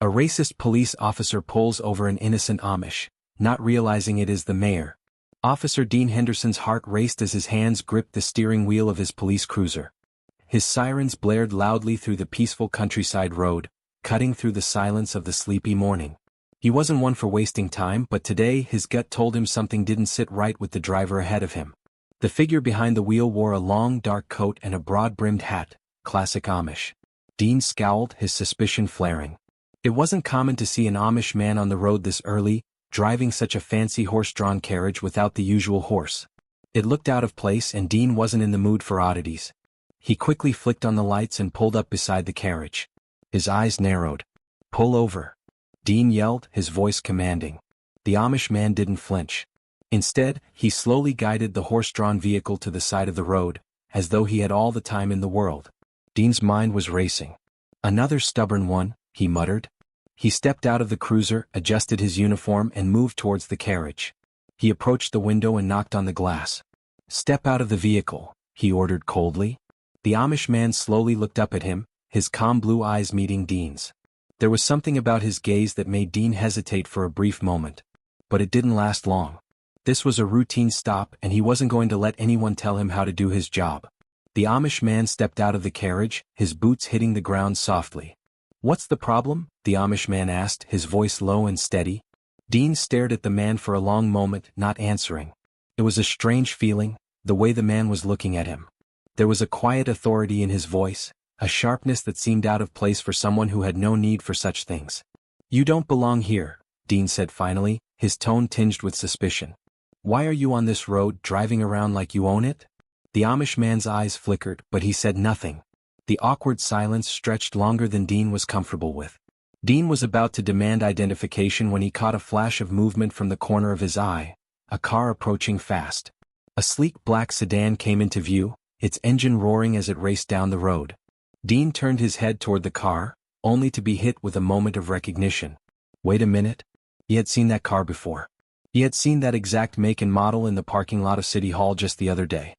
A racist police officer pulls over an innocent Amish, not realizing it is the mayor. Officer Dean Henderson's heart raced as his hands gripped the steering wheel of his police cruiser. His sirens blared loudly through the peaceful countryside road, cutting through the silence of the sleepy morning. He wasn't one for wasting time, but today his gut told him something didn't sit right with the driver ahead of him. The figure behind the wheel wore a long dark coat and a broad-brimmed hat, classic Amish. Dean scowled, his suspicion flaring. It wasn't common to see an Amish man on the road this early, driving such a fancy horse-drawn carriage without the usual horse. It looked out of place and Dean wasn't in the mood for oddities. He quickly flicked on the lights and pulled up beside the carriage. His eyes narrowed. "Pull over," Dean yelled, his voice commanding. The Amish man didn't flinch. Instead, he slowly guided the horse-drawn vehicle to the side of the road, as though he had all the time in the world. Dean's mind was racing. "Another stubborn one," he muttered. He stepped out of the cruiser, adjusted his uniform and moved towards the carriage. He approached the window and knocked on the glass. "Step out of the vehicle," he ordered coldly. The Amish man slowly looked up at him, his calm blue eyes meeting Dean's. There was something about his gaze that made Dean hesitate for a brief moment. But it didn't last long. This was a routine stop and he wasn't going to let anyone tell him how to do his job. The Amish man stepped out of the carriage, his boots hitting the ground softly. "What's the problem?" the Amish man asked, his voice low and steady. Dean stared at the man for a long moment, not answering. It was a strange feeling, the way the man was looking at him. There was a quiet authority in his voice, a sharpness that seemed out of place for someone who had no need for such things. "You don't belong here," Dean said finally, his tone tinged with suspicion. "Why are you on this road, driving around like you own it?" The Amish man's eyes flickered, but he said nothing. The awkward silence stretched longer than Dean was comfortable with. Dean was about to demand identification when he caught a flash of movement from the corner of his eye, a car approaching fast. A sleek black sedan came into view, its engine roaring as it raced down the road. Dean turned his head toward the car, only to be hit with a moment of recognition. Wait a minute. He had seen that car before. He had seen that exact make and model in the parking lot of City Hall just the other day.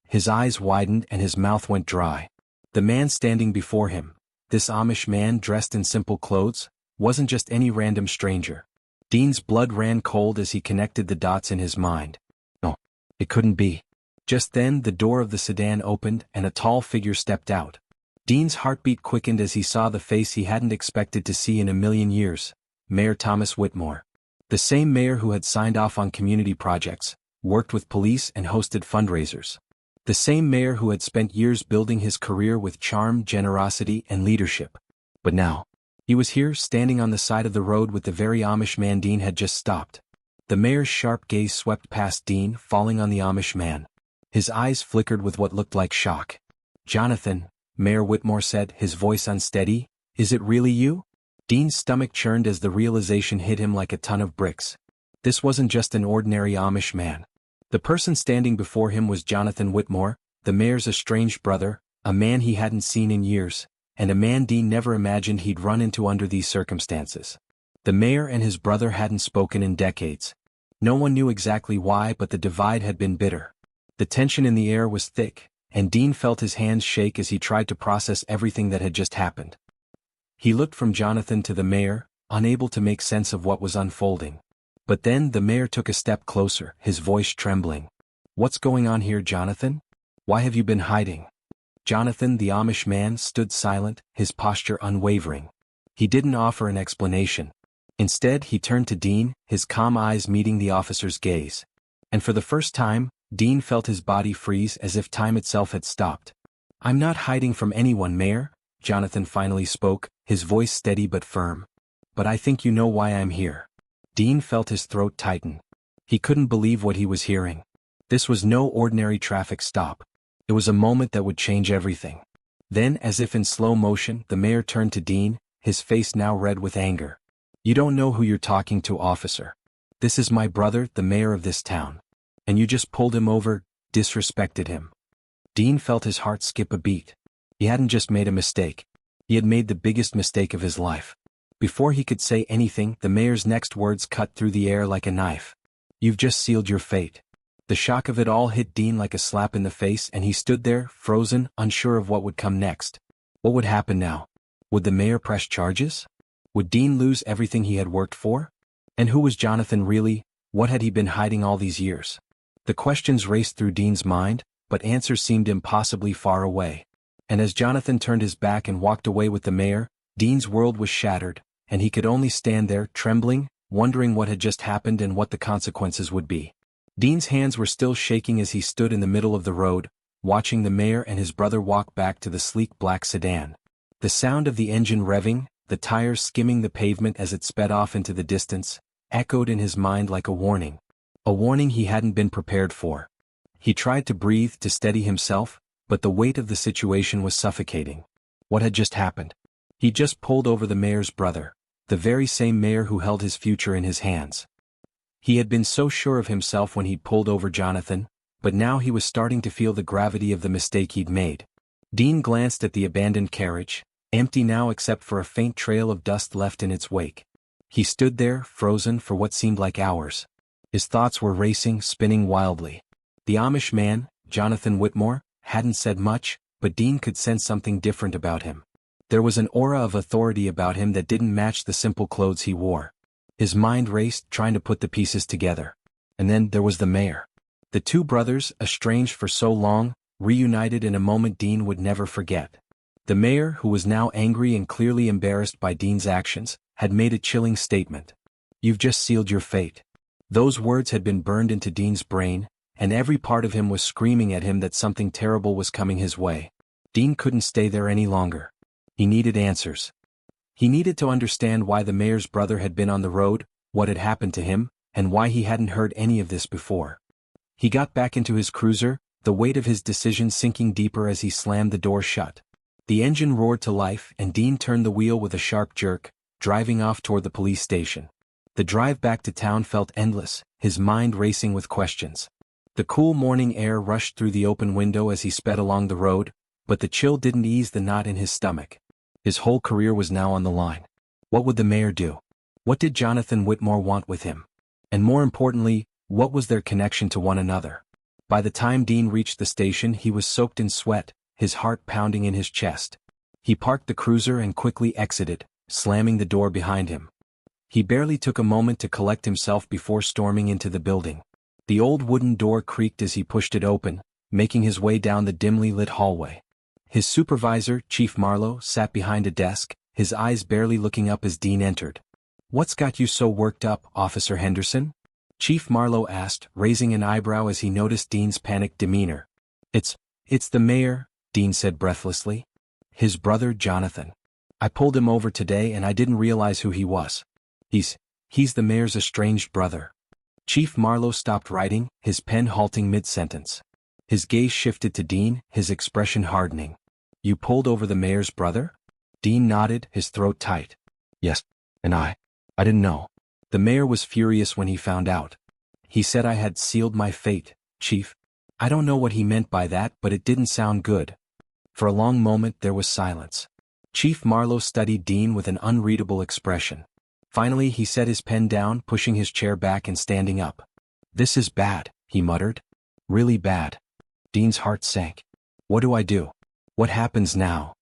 His eyes widened and his mouth went dry. The man standing before him, this Amish man dressed in simple clothes, wasn't just any random stranger. Dean's blood ran cold as he connected the dots in his mind. No, it couldn't be. Just then the door of the sedan opened and a tall figure stepped out. Dean's heartbeat quickened as he saw the face he hadn't expected to see in a million years, Mayor Thomas Whitmore. The same mayor who had signed off on community projects, worked with police and hosted fundraisers. The same mayor who had spent years building his career with charm, generosity, and leadership. But now, he was here, standing on the side of the road with the very Amish man Dean had just stopped. The mayor's sharp gaze swept past Dean, falling on the Amish man. His eyes flickered with what looked like shock. "Jonathan," Mayor Whitmore said, his voice unsteady, "is it really you?" Dean's stomach churned as the realization hit him like a ton of bricks. This wasn't just an ordinary Amish man. The person standing before him was Jonathan Whitmore, the mayor's estranged brother, a man he hadn't seen in years, and a man Dean never imagined he'd run into under these circumstances. The mayor and his brother hadn't spoken in decades. No one knew exactly why, but the divide had been bitter. The tension in the air was thick, and Dean felt his hands shake as he tried to process everything that had just happened. He looked from Jonathan to the mayor, unable to make sense of what was unfolding. But then the mayor took a step closer, his voice trembling. "What's going on here, Jonathan? Why have you been hiding?" Jonathan, the Amish man, stood silent, his posture unwavering. He didn't offer an explanation. Instead, he turned to Dean, his calm eyes meeting the officer's gaze. And for the first time, Dean felt his body freeze as if time itself had stopped. "I'm not hiding from anyone, Mayor," Jonathan finally spoke, his voice steady but firm. "But I think you know why I'm here." Dean felt his throat tighten. He couldn't believe what he was hearing. This was no ordinary traffic stop. It was a moment that would change everything. Then, as if in slow motion, the mayor turned to Dean, his face now red with anger. "You don't know who you're talking to, officer. This is my brother, the mayor of this town. And you just pulled him over, disrespected him." Dean felt his heart skip a beat. He hadn't just made a mistake. He had made the biggest mistake of his life. Before he could say anything, the mayor's next words cut through the air like a knife. "You've just sealed your fate." The shock of it all hit Dean like a slap in the face, and he stood there, frozen, unsure of what would come next. What would happen now? Would the mayor press charges? Would Dean lose everything he had worked for? And who was Jonathan really? What had he been hiding all these years? The questions raced through Dean's mind, but answers seemed impossibly far away. And as Jonathan turned his back and walked away with the mayor, Dean's world was shattered, and he could only stand there, trembling, wondering what had just happened and what the consequences would be. Dean's hands were still shaking as he stood in the middle of the road, watching the mayor and his brother walk back to the sleek black sedan. The sound of the engine revving, the tires skimming the pavement as it sped off into the distance, echoed in his mind like a warning. A warning he hadn't been prepared for. He tried to breathe to steady himself, but the weight of the situation was suffocating. What had just happened? He just pulled over the mayor's brother, the very same mayor who held his future in his hands. He had been so sure of himself when he'd pulled over Jonathan, but now he was starting to feel the gravity of the mistake he'd made. Dean glanced at the abandoned carriage, empty now except for a faint trail of dust left in its wake. He stood there, frozen for what seemed like hours. His thoughts were racing, spinning wildly. The Amish man, Jonathan Whitmore, hadn't said much, but Dean could sense something different about him. There was an aura of authority about him that didn't match the simple clothes he wore. His mind raced, trying to put the pieces together. And then there was the mayor. The two brothers, estranged for so long, reunited in a moment Dean would never forget. The mayor, who was now angry and clearly embarrassed by Dean's actions, had made a chilling statement. "You've just sealed your fate." Those words had been burned into Dean's brain, and every part of him was screaming at him that something terrible was coming his way. Dean couldn't stay there any longer. He needed answers. He needed to understand why the mayor's brother had been on the road, what had happened to him, and why he hadn't heard any of this before. He got back into his cruiser, the weight of his decision sinking deeper as he slammed the door shut. The engine roared to life and Dean turned the wheel with a sharp jerk, driving off toward the police station. The drive back to town felt endless, his mind racing with questions. The cool morning air rushed through the open window as he sped along the road, but the chill didn't ease the knot in his stomach. His whole career was now on the line. What would the mayor do? What did Jonathan Whitmore want with him? And more importantly, what was their connection to one another? By the time Dean reached the station, he was soaked in sweat, his heart pounding in his chest. He parked the cruiser and quickly exited, slamming the door behind him. He barely took a moment to collect himself before storming into the building. The old wooden door creaked as he pushed it open, making his way down the dimly lit hallway. His supervisor, Chief Marlowe, sat behind a desk, his eyes barely looking up as Dean entered. "What's got you so worked up, Officer Henderson?" Chief Marlowe asked, raising an eyebrow as he noticed Dean's panicked demeanor. It's the mayor," Dean said breathlessly. "His brother Jonathan. I pulled him over today and I didn't realize who he was. He's the mayor's estranged brother." Chief Marlowe stopped writing, his pen halting mid-sentence. His gaze shifted to Dean, his expression hardening. "You pulled over the mayor's brother?" Dean nodded, his throat tight. "Yes, and I didn't know." The mayor was furious when he found out. "He said I had sealed my fate, Chief." I don't know what he meant by that, but it didn't sound good. For a long moment there was silence. Chief Marlowe studied Dean with an unreadable expression. Finally he set his pen down, pushing his chair back and standing up. "This is bad," he muttered. "Really bad." Dean's heart sank. "What do I do? What happens now?"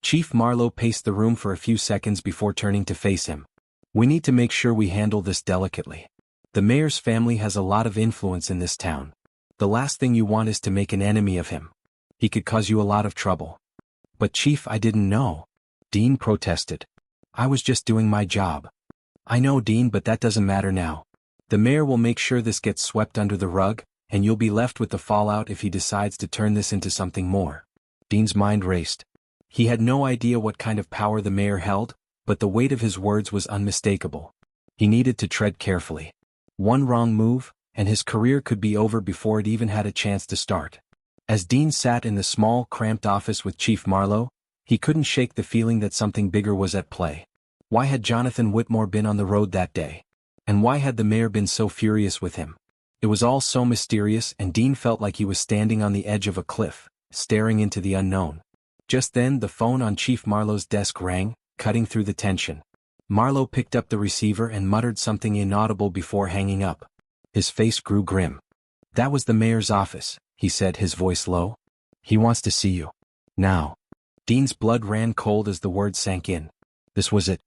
Chief Marlowe paced the room for a few seconds before turning to face him. "We need to make sure we handle this delicately. The mayor's family has a lot of influence in this town. The last thing you want is to make an enemy of him. He could cause you a lot of trouble." "But Chief, I didn't know," Dean protested. "I was just doing my job." "I know, Dean, but that doesn't matter now. The mayor will make sure this gets swept under the rug, and you'll be left with the fallout if he decides to turn this into something more." Dean's mind raced. He had no idea what kind of power the mayor held, but the weight of his words was unmistakable. He needed to tread carefully. One wrong move, and his career could be over before it even had a chance to start. As Dean sat in the small, cramped office with Chief Marlowe, he couldn't shake the feeling that something bigger was at play. Why had Jonathan Whitmore been on the road that day? And why had the mayor been so furious with him? It was all so mysterious, and Dean felt like he was standing on the edge of a cliff, staring into the unknown. Just then the phone on Chief Marlowe's desk rang, cutting through the tension. Marlowe picked up the receiver and muttered something inaudible before hanging up. His face grew grim. "That was the mayor's office," he said, his voice low. "He wants to see you. Now." Dean's blood ran cold as the words sank in. This was it.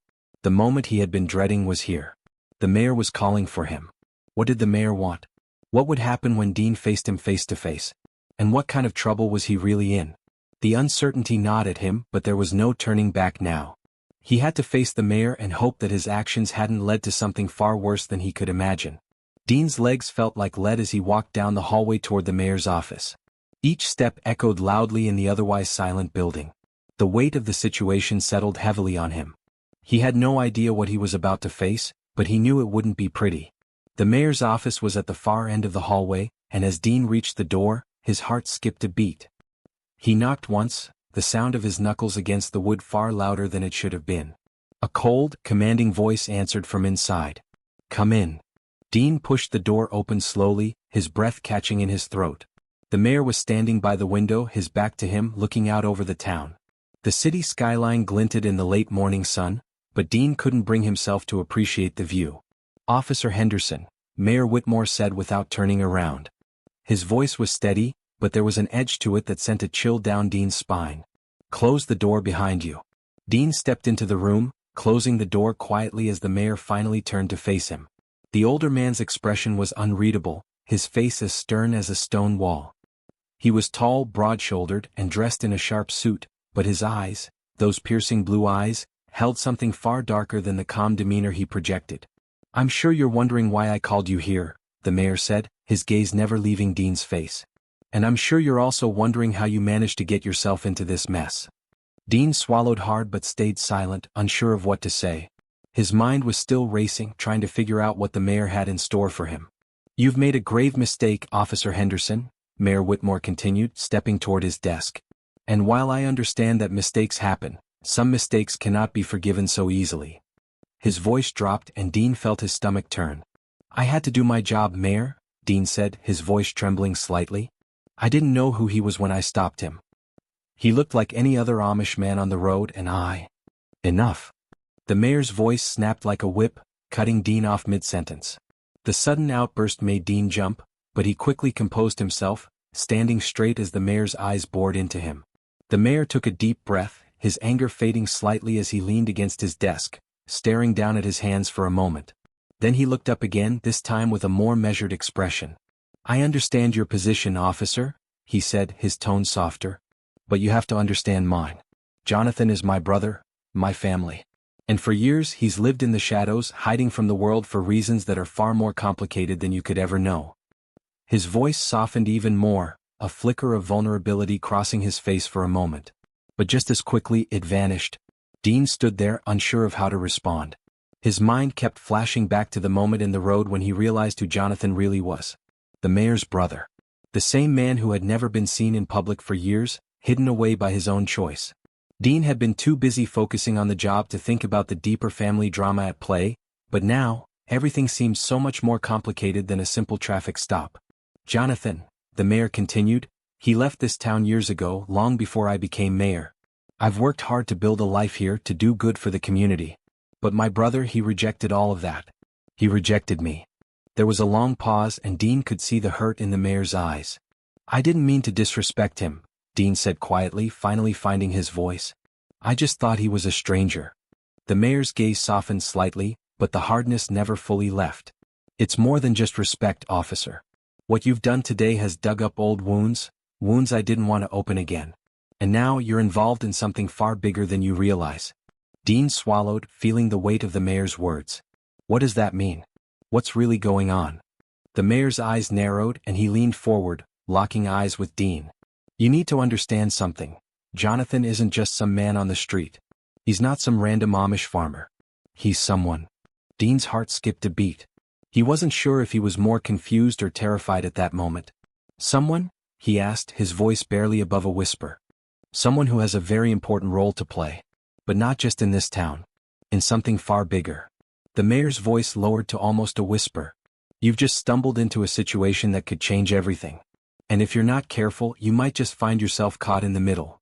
The moment he had been dreading was here. The mayor was calling for him. What did the mayor want? What would happen when Dean faced him face to face? And what kind of trouble was he really in? The uncertainty gnawed at him, but there was no turning back now. He had to face the mayor and hope that his actions hadn't led to something far worse than he could imagine. Dean's legs felt like lead as he walked down the hallway toward the mayor's office. Each step echoed loudly in the otherwise silent building. The weight of the situation settled heavily on him. He had no idea what he was about to face, but he knew it wouldn't be pretty. The mayor's office was at the far end of the hallway, and as Dean reached the door, his heart skipped a beat. He knocked once, the sound of his knuckles against the wood far louder than it should have been. A cold, commanding voice answered from inside. "Come in." Dean pushed the door open slowly, his breath catching in his throat. The mayor was standing by the window, his back to him, looking out over the town. The city skyline glinted in the late morning sun, but Dean couldn't bring himself to appreciate the view. "Officer Henderson," Mayor Whitmore said without turning around. His voice was steady, but there was an edge to it that sent a chill down Dean's spine. "Close the door behind you." Dean stepped into the room, closing the door quietly as the mayor finally turned to face him. The older man's expression was unreadable, his face as stern as a stone wall. He was tall, broad-shouldered, and dressed in a sharp suit, but his eyes, those piercing blue eyes, held something far darker than the calm demeanor he projected. "I'm sure you're wondering why I called you here," the mayor said, his gaze never leaving Dean's face. "And I'm sure you're also wondering how you managed to get yourself into this mess." Dean swallowed hard but stayed silent, unsure of what to say. His mind was still racing, trying to figure out what the mayor had in store for him. "You've made a grave mistake, Officer Henderson," Mayor Whitmore continued, stepping toward his desk. "And while I understand that mistakes happen, some mistakes cannot be forgiven so easily." His voice dropped and Dean felt his stomach turn. "I had to do my job, Mayor," Dean said, his voice trembling slightly. "I didn't know who he was when I stopped him. He looked like any other Amish man on the road and I—" "Enough." The mayor's voice snapped like a whip, cutting Dean off mid-sentence. The sudden outburst made Dean jump, but he quickly composed himself, standing straight as the mayor's eyes bored into him. The mayor took a deep breath, his anger fading slightly as he leaned against his desk, staring down at his hands for a moment. Then he looked up again, this time with a more measured expression. "I understand your position, officer," he said, his tone softer. "But you have to understand mine. Jonathan is my brother, my family. And for years he's lived in the shadows, hiding from the world for reasons that are far more complicated than you could ever know." His voice softened even more, a flicker of vulnerability crossing his face for a moment. But just as quickly it vanished. Dean stood there, unsure of how to respond. His mind kept flashing back to the moment in the road when he realized who Jonathan really was. The mayor's brother. The same man who had never been seen in public for years, hidden away by his own choice. Dean had been too busy focusing on the job to think about the deeper family drama at play, but now, everything seemed so much more complicated than a simple traffic stop. "Jonathan," the mayor continued, "he left this town years ago, long before I became mayor. I've worked hard to build a life here, to do good for the community. But my brother, he rejected all of that. He rejected me." There was a long pause and Dean could see the hurt in the mayor's eyes. "I didn't mean to disrespect him," Dean said quietly, finally finding his voice. "I just thought he was a stranger." The mayor's gaze softened slightly, but the hardness never fully left. "It's more than just respect, officer. What you've done today has dug up old wounds, wounds I didn't want to open again. And now you're involved in something far bigger than you realize." Dean swallowed, feeling the weight of the mayor's words. "What does that mean? What's really going on?" The mayor's eyes narrowed and he leaned forward, locking eyes with Dean. "You need to understand something. Jonathan isn't just some man on the street. He's not some random Amish farmer. He's someone." Dean's heart skipped a beat. He wasn't sure if he was more confused or terrified at that moment. "Someone?" he asked, his voice barely above a whisper. "Someone who has a very important role to play. But not just in this town. In something far bigger." The mayor's voice lowered to almost a whisper. "You've just stumbled into a situation that could change everything. And if you're not careful, you might just find yourself caught in the middle."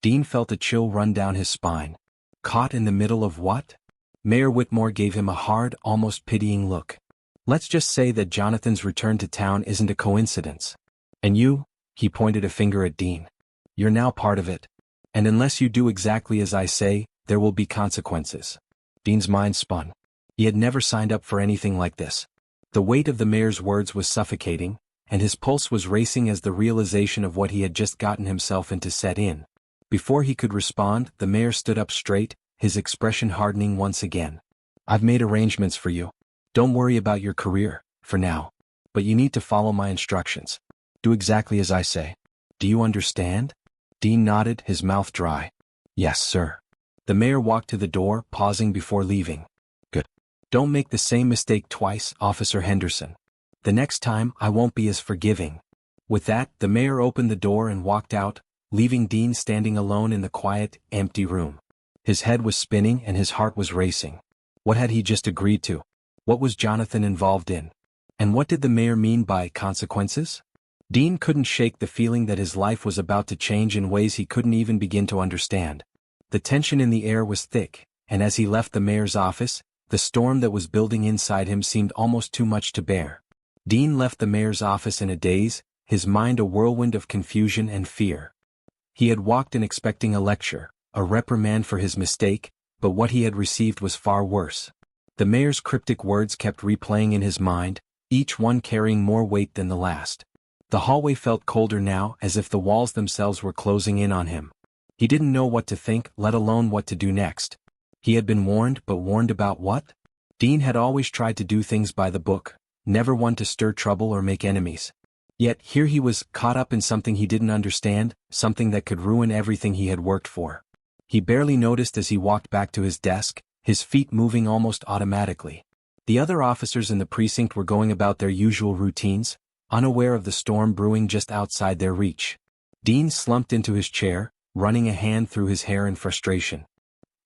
Dean felt a chill run down his spine. Caught in the middle of what? Mayor Whitmore gave him a hard, almost pitying look. "Let's just say that Jonathan's return to town isn't a coincidence. And you," he pointed a finger at Dean. "You're now part of it. And unless you do exactly as I say, there will be consequences." Dean's mind spun. He had never signed up for anything like this. The weight of the mayor's words was suffocating, and his pulse was racing as the realization of what he had just gotten himself into set in. Before he could respond, the mayor stood up straight, his expression hardening once again. I've made arrangements for you. Don't worry about your career, for now. But you need to follow my instructions. Do exactly as I say. Do you understand? Dean nodded, his mouth dry. Yes, sir. The mayor walked to the door, pausing before leaving. Good. Don't make the same mistake twice, Officer Henderson. The next time, I won't be as forgiving. With that, the mayor opened the door and walked out, leaving Dean standing alone in the quiet, empty room. His head was spinning and his heart was racing. What had he just agreed to? What was Jonathan involved in? And what did the mayor mean by consequences? Dean couldn't shake the feeling that his life was about to change in ways he couldn't even begin to understand. The tension in the air was thick, and as he left the mayor's office, the storm that was building inside him seemed almost too much to bear. Dean left the mayor's office in a daze, his mind a whirlwind of confusion and fear. He had walked in expecting a lecture, a reprimand for his mistake, but what he had received was far worse. The mayor's cryptic words kept replaying in his mind, each one carrying more weight than the last. The hallway felt colder now, as if the walls themselves were closing in on him. He didn't know what to think, let alone what to do next. He had been warned, but warned about what? Dean had always tried to do things by the book, never one to stir trouble or make enemies. Yet here he was, caught up in something he didn't understand, something that could ruin everything he had worked for. He barely noticed as he walked back to his desk, his feet moving almost automatically. The other officers in the precinct were going about their usual routines, unaware of the storm brewing just outside their reach. Dean slumped into his chair, running a hand through his hair in frustration.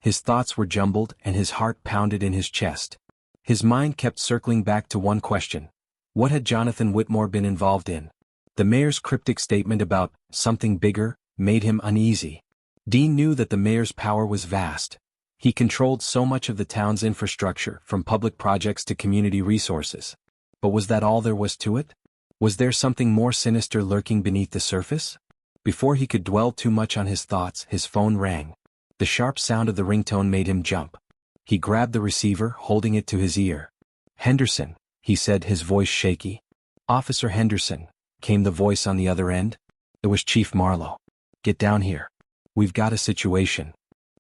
His thoughts were jumbled and his heart pounded in his chest. His mind kept circling back to one question. What had Jonathan Whitmore been involved in? The mayor's cryptic statement about something bigger made him uneasy. Dean knew that the mayor's power was vast. He controlled so much of the town's infrastructure, from public projects to community resources. But was that all there was to it? Was there something more sinister lurking beneath the surface? Before he could dwell too much on his thoughts, his phone rang. The sharp sound of the ringtone made him jump. He grabbed the receiver, holding it to his ear. Henderson, he said, his voice shaky. Officer Henderson, came the voice on the other end. It was Chief Marlowe. Get down here. We've got a situation.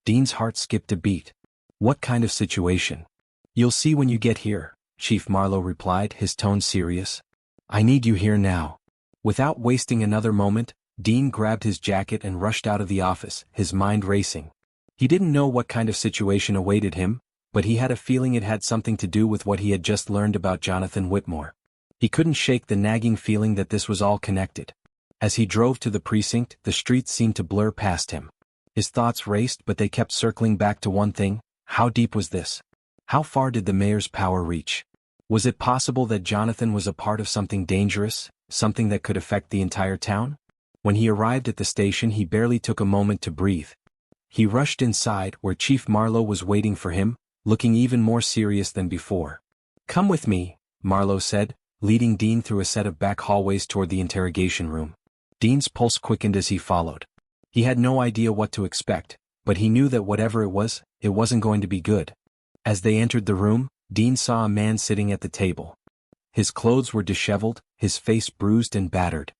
Dean's heart skipped a beat. What kind of situation? You'll see when you get here, Chief Marlowe replied, his tone serious. I need you here now. Without wasting another moment, Dean grabbed his jacket and rushed out of the office, his mind racing. He didn't know what kind of situation awaited him, but he had a feeling it had something to do with what he had just learned about Jonathan Whitmore. He couldn't shake the nagging feeling that this was all connected. As he drove to the precinct, the streets seemed to blur past him. His thoughts raced, but they kept circling back to one thing. How deep was this? How far did the mayor's power reach? Was it possible that Jonathan was a part of something dangerous, something that could affect the entire town? When he arrived at the station, he barely took a moment to breathe. He rushed inside, where Chief Marlowe was waiting for him, looking even more serious than before. Come with me, Marlowe said, leading Dean through a set of back hallways toward the interrogation room. Dean's pulse quickened as he followed. He had no idea what to expect, but he knew that whatever it wasn't going to be good. As they entered the room, Dean saw a man sitting at the table. His clothes were disheveled, his face bruised and battered.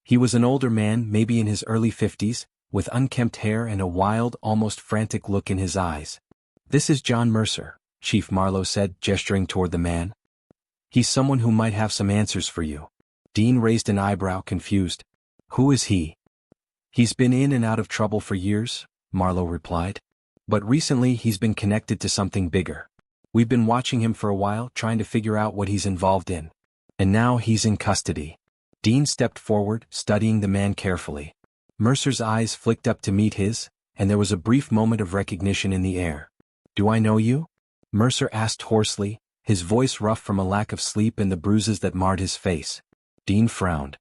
He was an older man, maybe in his early 50s, with unkempt hair and a wild, almost frantic look in his eyes. This is John Mercer, Chief Marlowe said, gesturing toward the man. He's someone who might have some answers for you. Dean raised an eyebrow, confused. Who is he? He's been in and out of trouble for years, Marlowe replied. But recently he's been connected to something bigger. We've been watching him for a while, trying to figure out what he's involved in. And now he's in custody. Dean stepped forward, studying the man carefully. Mercer's eyes flicked up to meet his, and there was a brief moment of recognition in the air. Do I know you? Mercer asked hoarsely, his voice rough from a lack of sleep and the bruises that marred his face. Dean frowned.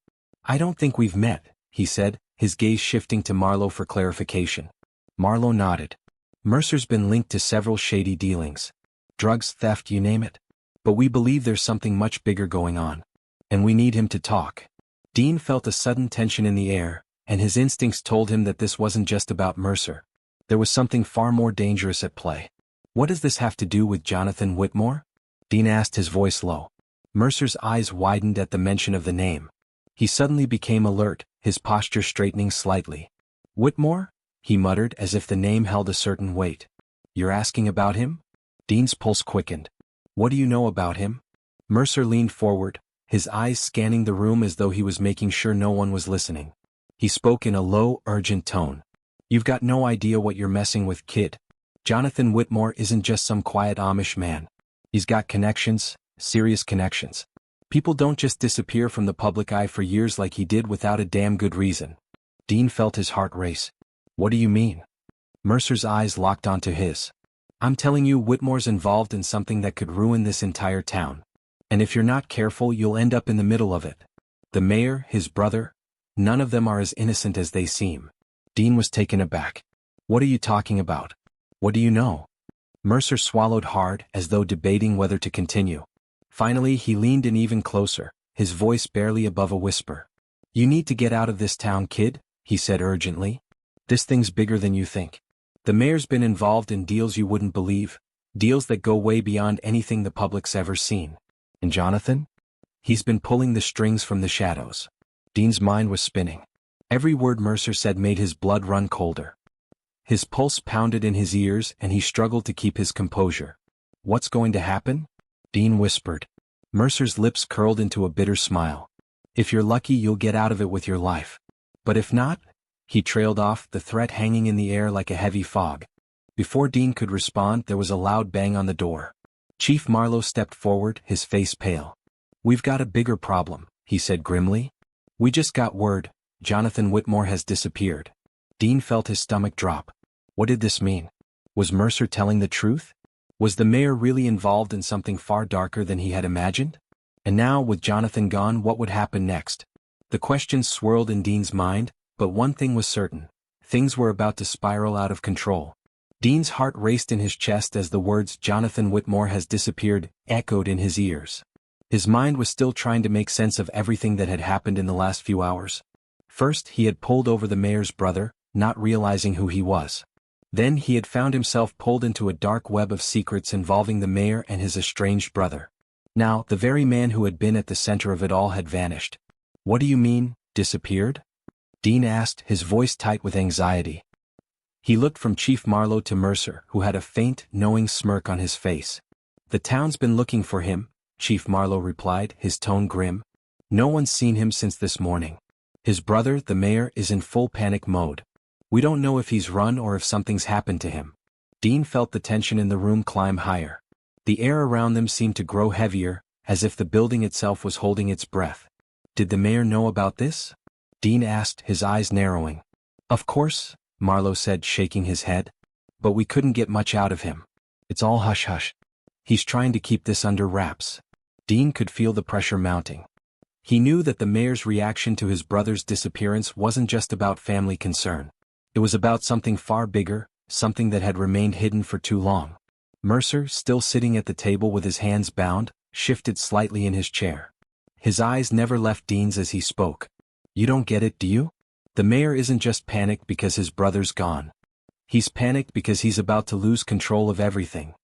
I don't think we've met, he said, his gaze shifting to Marlowe for clarification. Marlowe nodded. Mercer's been linked to several shady dealings. Drugs, theft, you name it. But we believe there's something much bigger going on. And we need him to talk. Dean felt a sudden tension in the air, and his instincts told him that this wasn't just about Mercer. There was something far more dangerous at play. What does this have to do with Jonathan Whitmore? Dean asked, his voice low. Mercer's eyes widened at the mention of the name. He suddenly became alert, his posture straightening slightly. Whitmore? He muttered as if the name held a certain weight. You're asking about him? Dean's pulse quickened. What do you know about him? Mercer leaned forward, his eyes scanning the room as though he was making sure no one was listening. He spoke in a low, urgent tone. You've got no idea what you're messing with, kid. Jonathan Whitmore isn't just some quiet Amish man. He's got connections, serious connections. People don't just disappear from the public eye for years like he did without a damn good reason. Dean felt his heart race. What do you mean? Mercer's eyes locked onto his. I'm telling you, Whitmore's involved in something that could ruin this entire town. And if you're not careful, you'll end up in the middle of it. The mayor, his brother, none of them are as innocent as they seem. Dean was taken aback. What are you talking about? What do you know? Mercer swallowed hard, as though debating whether to continue. Finally, he leaned in even closer, his voice barely above a whisper. You need to get out of this town, kid, he said urgently. This thing's bigger than you think. The mayor's been involved in deals you wouldn't believe, deals that go way beyond anything the public's ever seen. And Jonathan? He's been pulling the strings from the shadows. Dean's mind was spinning. Every word Mercer said made his blood run colder. His pulse pounded in his ears and he struggled to keep his composure. What's going to happen? Dean whispered. Mercer's lips curled into a bitter smile. If you're lucky, you'll get out of it with your life. But if not, he trailed off, the threat hanging in the air like a heavy fog. Before Dean could respond, there was a loud bang on the door. Chief Marlowe stepped forward, his face pale. We've got a bigger problem, he said grimly. We just got word, Jonathan Whitmore has disappeared. Dean felt his stomach drop. What did this mean? Was Mercer telling the truth? Was the mayor really involved in something far darker than he had imagined? And now, with Jonathan gone, what would happen next? The questions swirled in Dean's mind, but one thing was certain. Things were about to spiral out of control. Dean's heart raced in his chest as the words "Jonathan Whitmore has disappeared" echoed in his ears. His mind was still trying to make sense of everything that had happened in the last few hours. First, he had pulled over the mayor's brother, not realizing who he was. Then he had found himself pulled into a dark web of secrets involving the mayor and his estranged brother. Now, the very man who had been at the center of it all had vanished. What do you mean, disappeared? Dean asked, his voice tight with anxiety. He looked from Chief Marlowe to Mercer, who had a faint, knowing smirk on his face. The town's been looking for him, Chief Marlowe replied, his tone grim. No one's seen him since this morning. His brother, the mayor, is in full panic mode. We don't know if he's run or if something's happened to him. Dean felt the tension in the room climb higher. The air around them seemed to grow heavier, as if the building itself was holding its breath. Did the mayor know about this? Dean asked, his eyes narrowing. Of course, Marlowe said, shaking his head. But we couldn't get much out of him. It's all hush-hush. He's trying to keep this under wraps. Dean could feel the pressure mounting. He knew that the mayor's reaction to his brother's disappearance wasn't just about family concern. It was about something far bigger, something that had remained hidden for too long. Mercer, still sitting at the table with his hands bound, shifted slightly in his chair. His eyes never left Dean's as he spoke. You don't get it, do you? The mayor isn't just panicked because his brother's gone. He's panicked because he's about to lose control of everything.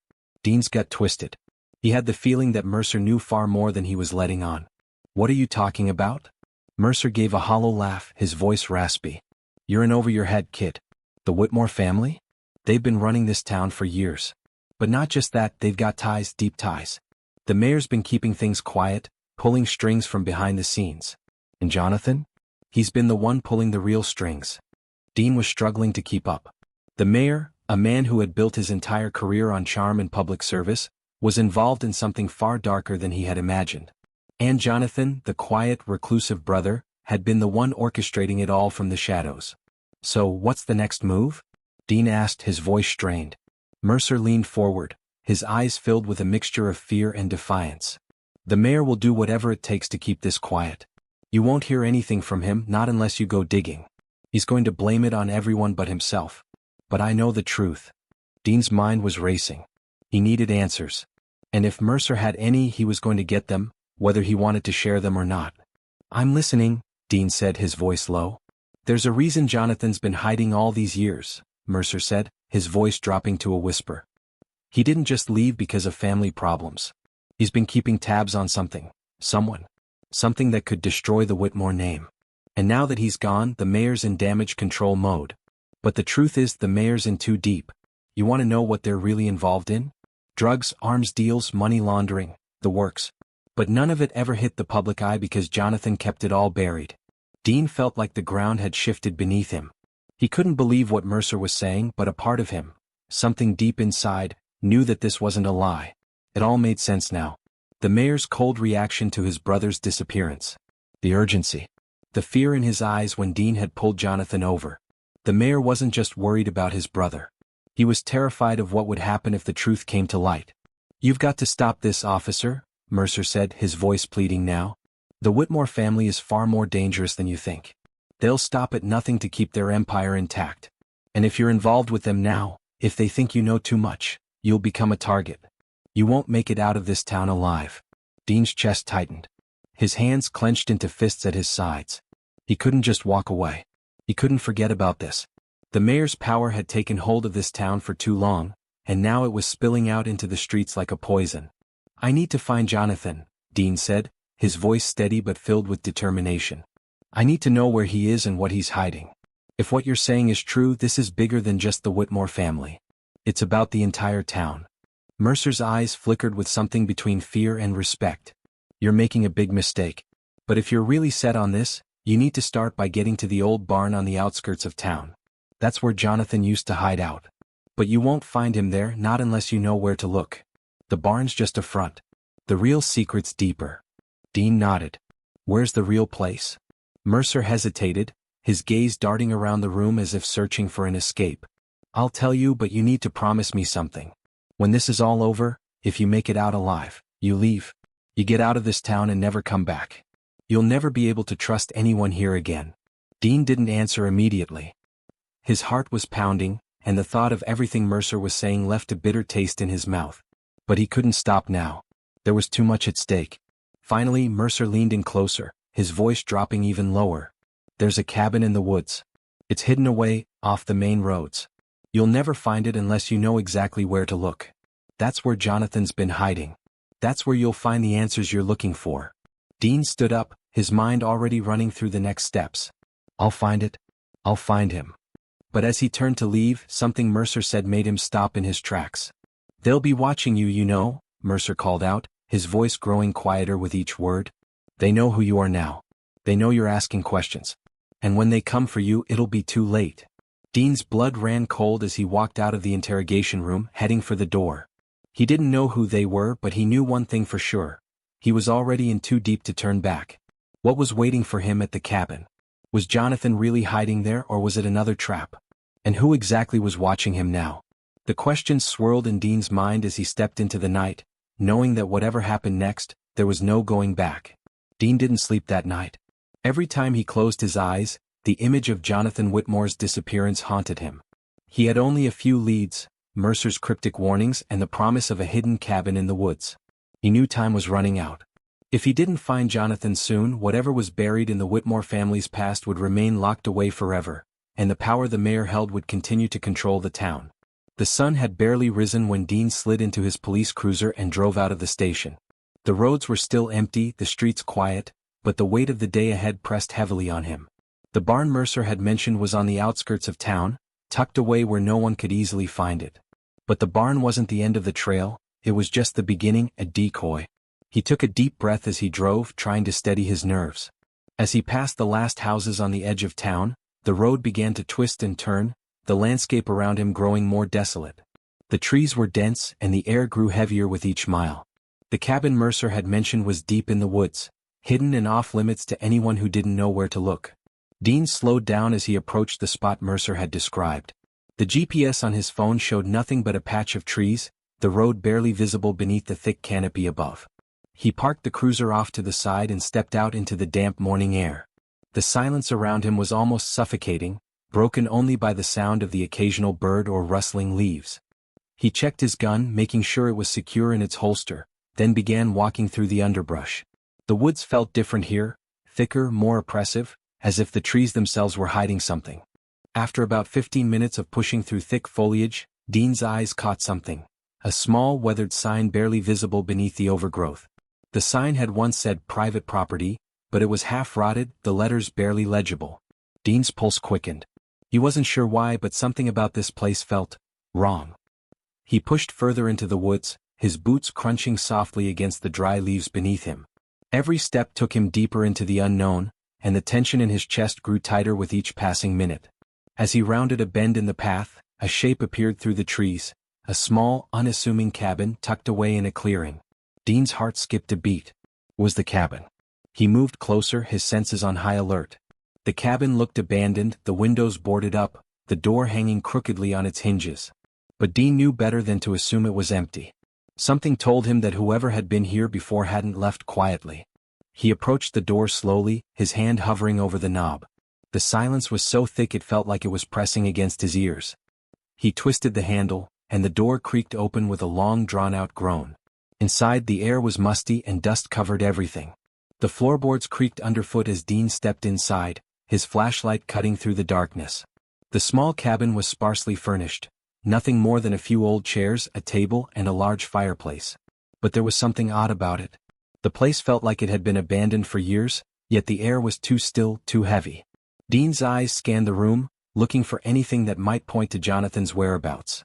Dean's gut twisted. He had the feeling that Mercer knew far more than he was letting on. What are you talking about? Mercer gave a hollow laugh, his voice raspy. You're in over your head, kid. The Whitmore family? They've been running this town for years. But not just that, they've got ties, deep ties. The mayor's been keeping things quiet, pulling strings from behind the scenes. And Jonathan? He's been the one pulling the real strings. Dean was struggling to keep up. The mayor, a man who had built his entire career on charm and public service, was involved in something far darker than he had imagined. And Jonathan, the quiet, reclusive brother, had been the one orchestrating it all from the shadows. So, what's the next move? Dean asked, his voice strained. Mercer leaned forward, his eyes filled with a mixture of fear and defiance. The mayor will do whatever it takes to keep this quiet. You won't hear anything from him, not unless you go digging. He's going to blame it on everyone but himself. But I know the truth. Dean's mind was racing. He needed answers. And if Mercer had any, he was going to get them, whether he wanted to share them or not. I'm listening, Dean said, his voice low. There's a reason Jonathan's been hiding all these years, Mercer said, his voice dropping to a whisper. He didn't just leave because of family problems. He's been keeping tabs on someone. Something that could destroy the Whitmore name. And now that he's gone, the mayor's in damage control mode. But the truth is the mayor's in too deep. You want to know what they're really involved in? Drugs, arms deals, money laundering, the works. But none of it ever hit the public eye because Jonathan kept it all buried. Dean felt like the ground had shifted beneath him. He couldn't believe what Mercer was saying, but a part of him, something deep inside, knew that this wasn't a lie. It all made sense now. The mayor's cold reaction to his brother's disappearance. The urgency. The fear in his eyes when Dean had pulled Jonathan over. The mayor wasn't just worried about his brother. He was terrified of what would happen if the truth came to light. "You've got to stop this, officer," Mercer said, his voice pleading now. "The Whitmore family is far more dangerous than you think. They'll stop at nothing to keep their empire intact. And if you're involved with them now, if they think you know too much, you'll become a target. You won't make it out of this town alive." Dean's chest tightened. His hands clenched into fists at his sides. He couldn't just walk away. He couldn't forget about this. The mayor's power had taken hold of this town for too long, and now it was spilling out into the streets like a poison. "I need to find Jonathan," Dean said, his voice steady but filled with determination. "I need to know where he is and what he's hiding. If what you're saying is true, this is bigger than just the Whitmore family. It's about the entire town." Mercer's eyes flickered with something between fear and respect. "You're making a big mistake. But if you're really set on this, you need to start by getting to the old barn on the outskirts of town. That's where Jonathan used to hide out. But you won't find him there, not unless you know where to look. The barn's just a front. The real secret's deeper." Dean nodded. "Where's the real place?" Mercer hesitated, his gaze darting around the room as if searching for an escape. "I'll tell you, but you need to promise me something. When this is all over, if you make it out alive, you leave. You get out of this town and never come back. You'll never be able to trust anyone here again." Dean didn't answer immediately. His heart was pounding, and the thought of everything Mercer was saying left a bitter taste in his mouth. But he couldn't stop now. There was too much at stake. Finally, Mercer leaned in closer, his voice dropping even lower. "There's a cabin in the woods. It's hidden away, off the main roads. You'll never find it unless you know exactly where to look. That's where Jonathan's been hiding. That's where you'll find the answers you're looking for." Dean stood up, his mind already running through the next steps. "I'll find it. I'll find him." But as he turned to leave, something Mercer said made him stop in his tracks. "They'll be watching you, you know," Mercer called out, his voice growing quieter with each word. "They know who you are now. They know you're asking questions. And when they come for you, it'll be too late." Dean's blood ran cold as he walked out of the interrogation room, heading for the door. He didn't know who they were, but he knew one thing for sure. He was already in too deep to turn back. What was waiting for him at the cabin? Was Jonathan really hiding there, or was it another trap? And who exactly was watching him now? The questions swirled in Dean's mind as he stepped into the night, knowing that whatever happened next, there was no going back. Dean didn't sleep that night. Every time he closed his eyes, the image of Jonathan Whitmore's disappearance haunted him. He had only a few leads, Mercer's cryptic warnings and the promise of a hidden cabin in the woods. He knew time was running out. If he didn't find Jonathan soon, whatever was buried in the Whitmore family's past would remain locked away forever, and the power the mayor held would continue to control the town. The sun had barely risen when Dean slid into his police cruiser and drove out of the station. The roads were still empty, the streets quiet, but the weight of the day ahead pressed heavily on him. The barn Mercer had mentioned was on the outskirts of town, tucked away where no one could easily find it. But the barn wasn't the end of the trail, it was just the beginning, a decoy. He took a deep breath as he drove, trying to steady his nerves. As he passed the last houses on the edge of town, the road began to twist and turn, the landscape around him growing more desolate. The trees were dense and the air grew heavier with each mile. The cabin Mercer had mentioned was deep in the woods, hidden and off-limits to anyone who didn't know where to look. Dean slowed down as he approached the spot Mercer had described. The GPS on his phone showed nothing but a patch of trees, the road barely visible beneath the thick canopy above. He parked the cruiser off to the side and stepped out into the damp morning air. The silence around him was almost suffocating, broken only by the sound of the occasional bird or rustling leaves. He checked his gun, making sure it was secure in its holster, then began walking through the underbrush. The woods felt different here, thicker, more oppressive, as if the trees themselves were hiding something. After about 15 minutes of pushing through thick foliage, Dean's eyes caught something. a small weathered sign barely visible beneath the overgrowth. The sign had once said private property, but it was half rotted, the letters barely legible. Dean's pulse quickened. He wasn't sure why, but something about this place felt wrong. He pushed further into the woods, his boots crunching softly against the dry leaves beneath him. Every step took him deeper into the unknown, and the tension in his chest grew tighter with each passing minute. As he rounded a bend in the path, a shape appeared through the trees, a small, unassuming cabin tucked away in a clearing. Dean's heart skipped a beat. It was the cabin. He moved closer, his senses on high alert. The cabin looked abandoned, the windows boarded up, the door hanging crookedly on its hinges. But Dean knew better than to assume it was empty. Something told him that whoever had been here before hadn't left quietly. He approached the door slowly, his hand hovering over the knob. The silence was so thick it felt like it was pressing against his ears. He twisted the handle, and the door creaked open with a long drawn-out groan. Inside, the air was musty and dust covered everything. The floorboards creaked underfoot as Dean stepped inside, his flashlight cutting through the darkness. The small cabin was sparsely furnished. Nothing more than a few old chairs, a table, and a large fireplace. But there was something odd about it. The place felt like it had been abandoned for years, yet the air was too still, too heavy. Dean's eyes scanned the room, looking for anything that might point to Jonathan's whereabouts.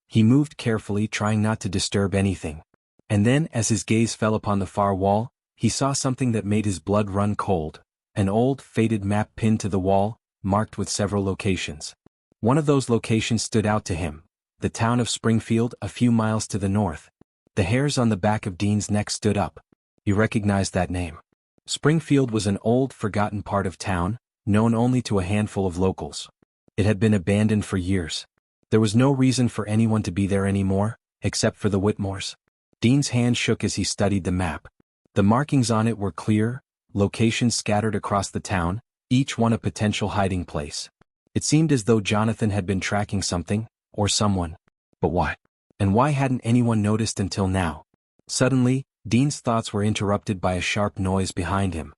He moved carefully, trying not to disturb anything. And then, as his gaze fell upon the far wall, he saw something that made his blood run cold. An old, faded map pinned to the wall, marked with several locations. One of those locations stood out to him, the town of Springfield, a few miles to the north. The hairs on the back of Dean's neck stood up. He recognized that name. Springfield was an old, forgotten part of town, known only to a handful of locals. It had been abandoned for years. There was no reason for anyone to be there anymore, except for the Whitmores. Dean's hand shook as he studied the map. The markings on it were clear, locations scattered across the town, each one a potential hiding place. It seemed as though Jonathan had been tracking something, or someone. But why? And why hadn't anyone noticed until now? Suddenly, Dean's thoughts were interrupted by a sharp noise behind him.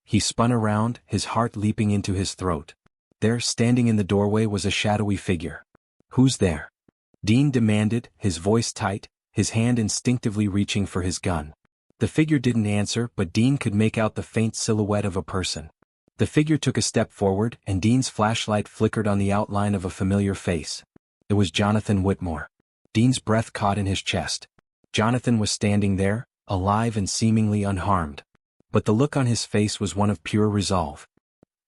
He spun around, his heart leaping into his throat. There, standing in the doorway, was a shadowy figure. "Who's there?" Dean demanded, his voice tight, his hand instinctively reaching for his gun. The figure didn't answer, but Dean could make out the faint silhouette of a person. The figure took a step forward, and Dean's flashlight flickered on the outline of a familiar face. It was Jonathan Whitmore. Dean's breath caught in his chest. Jonathan was standing there, alive and seemingly unharmed. But the look on his face was one of pure resolve.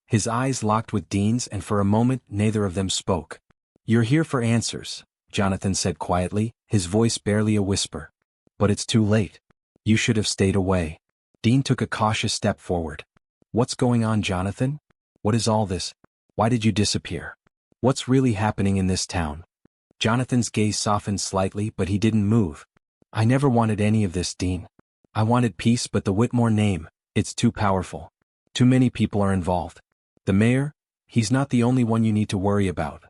His eyes locked with Dean's, and for a moment neither of them spoke. "You're here for answers," Jonathan said quietly, his voice barely a whisper. "But it's too late. You should have stayed away." Dean took a cautious step forward. "What's going on, Jonathan? What is all this? Why did you disappear? What's really happening in this town?" Jonathan's gaze softened slightly, but he didn't move. "I never wanted any of this, Dean. I wanted peace, but the Whitmore name, it's too powerful. Too many people are involved. The mayor, he's not the only one you need to worry about."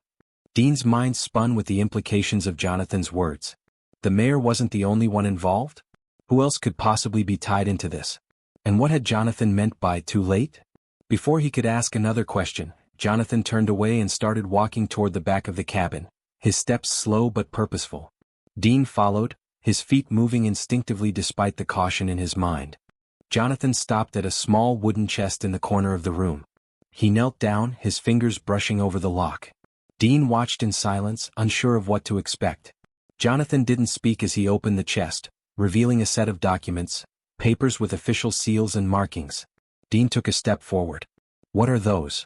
Dean's mind spun with the implications of Jonathan's words. The mayor wasn't the only one involved? Who else could possibly be tied into this? And what had Jonathan meant by too late? Before he could ask another question, Jonathan turned away and started walking toward the back of the cabin, his steps slow but purposeful. Dean followed, his feet moving instinctively despite the caution in his mind. Jonathan stopped at a small wooden chest in the corner of the room. He knelt down, his fingers brushing over the lock. Dean watched in silence, unsure of what to expect. Jonathan didn't speak as he opened the chest, revealing a set of documents, papers with official seals and markings. Dean took a step forward. "What are those?"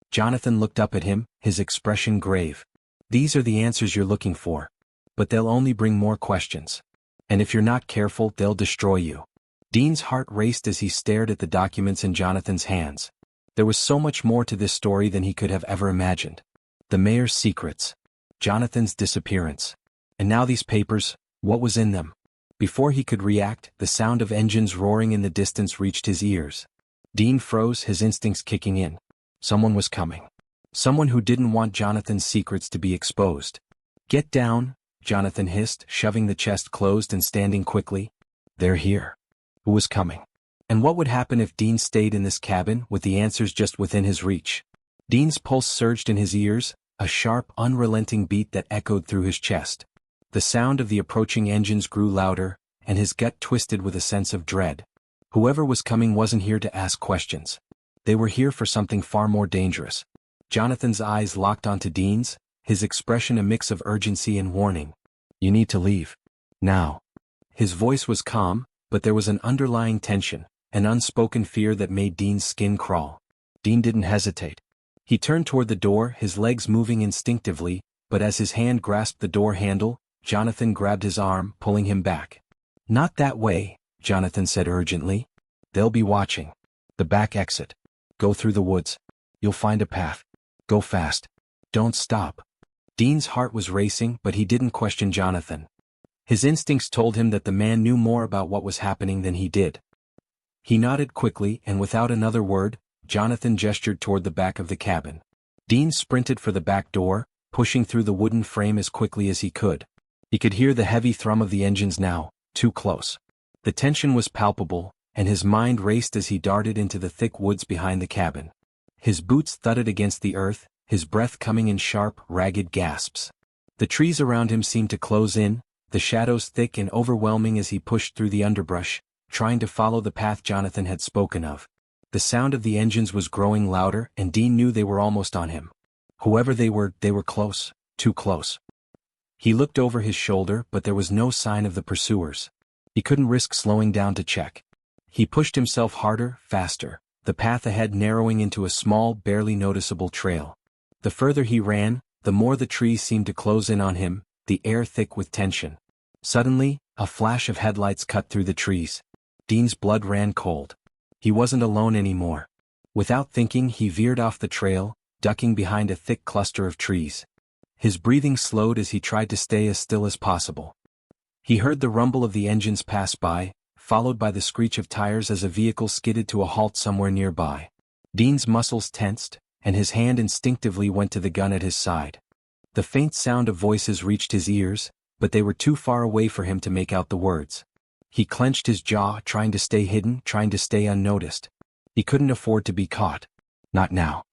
Jonathan looked up at him, his expression grave. "These are the answers you're looking for. But they'll only bring more questions. And if you're not careful, they'll destroy you." Dean's heart raced as he stared at the documents in Jonathan's hands. There was so much more to this story than he could have ever imagined. The mayor's secrets. Jonathan's disappearance. And now these papers, what was in them? Before he could react, the sound of engines roaring in the distance reached his ears. Dean froze, his instincts kicking in. Someone was coming. Someone who didn't want Jonathan's secrets to be exposed. "Get down," Jonathan hissed, shoving the chest closed and standing quickly. "They're here." Who was coming? And what would happen if Dean stayed in this cabin with the answers just within his reach? Dean's pulse surged in his ears, a sharp, unrelenting beat that echoed through his chest. The sound of the approaching engines grew louder, and his gut twisted with a sense of dread. Whoever was coming wasn't here to ask questions. They were here for something far more dangerous. Jonathan's eyes locked onto Dean's, his expression a mix of urgency and warning. "You need to leave. Now." His voice was calm, but there was an underlying tension, an unspoken fear that made Dean's skin crawl. Dean didn't hesitate. He turned toward the door, his legs moving instinctively, but as his hand grasped the door handle, Jonathan grabbed his arm, pulling him back. "Not that way," Jonathan said urgently. "They'll be watching. The back exit. Go through the woods. You'll find a path. Go fast. Don't stop." Dean's heart was racing, but he didn't question Jonathan. His instincts told him that the man knew more about what was happening than he did. He nodded quickly, and without another word, Jonathan gestured toward the back of the cabin. Dean sprinted for the back door, pushing through the wooden frame as quickly as he could. He could hear the heavy thrum of the engines now, too close. The tension was palpable, and his mind raced as he darted into the thick woods behind the cabin. His boots thudded against the earth, his breath coming in sharp, ragged gasps. The trees around him seemed to close in, the shadows thick and overwhelming as he pushed through the underbrush, trying to follow the path Jonathan had spoken of. The sound of the engines was growing louder, and Dean knew they were almost on him. Whoever they were close, too close. He looked over his shoulder, but there was no sign of the pursuers. He couldn't risk slowing down to check. He pushed himself harder, faster, the path ahead narrowing into a small, barely noticeable trail. The further he ran, the more the trees seemed to close in on him, the air thick with tension. Suddenly, a flash of headlights cut through the trees. Dean's blood ran cold. He wasn't alone anymore. Without thinking, he veered off the trail, ducking behind a thick cluster of trees. His breathing slowed as he tried to stay as still as possible. He heard the rumble of the engines pass by, followed by the screech of tires as a vehicle skidded to a halt somewhere nearby. Dean's muscles tensed, and his hand instinctively went to the gun at his side. The faint sound of voices reached his ears, but they were too far away for him to make out the words. He clenched his jaw, trying to stay hidden, trying to stay unnoticed. He couldn't afford to be caught. Not now.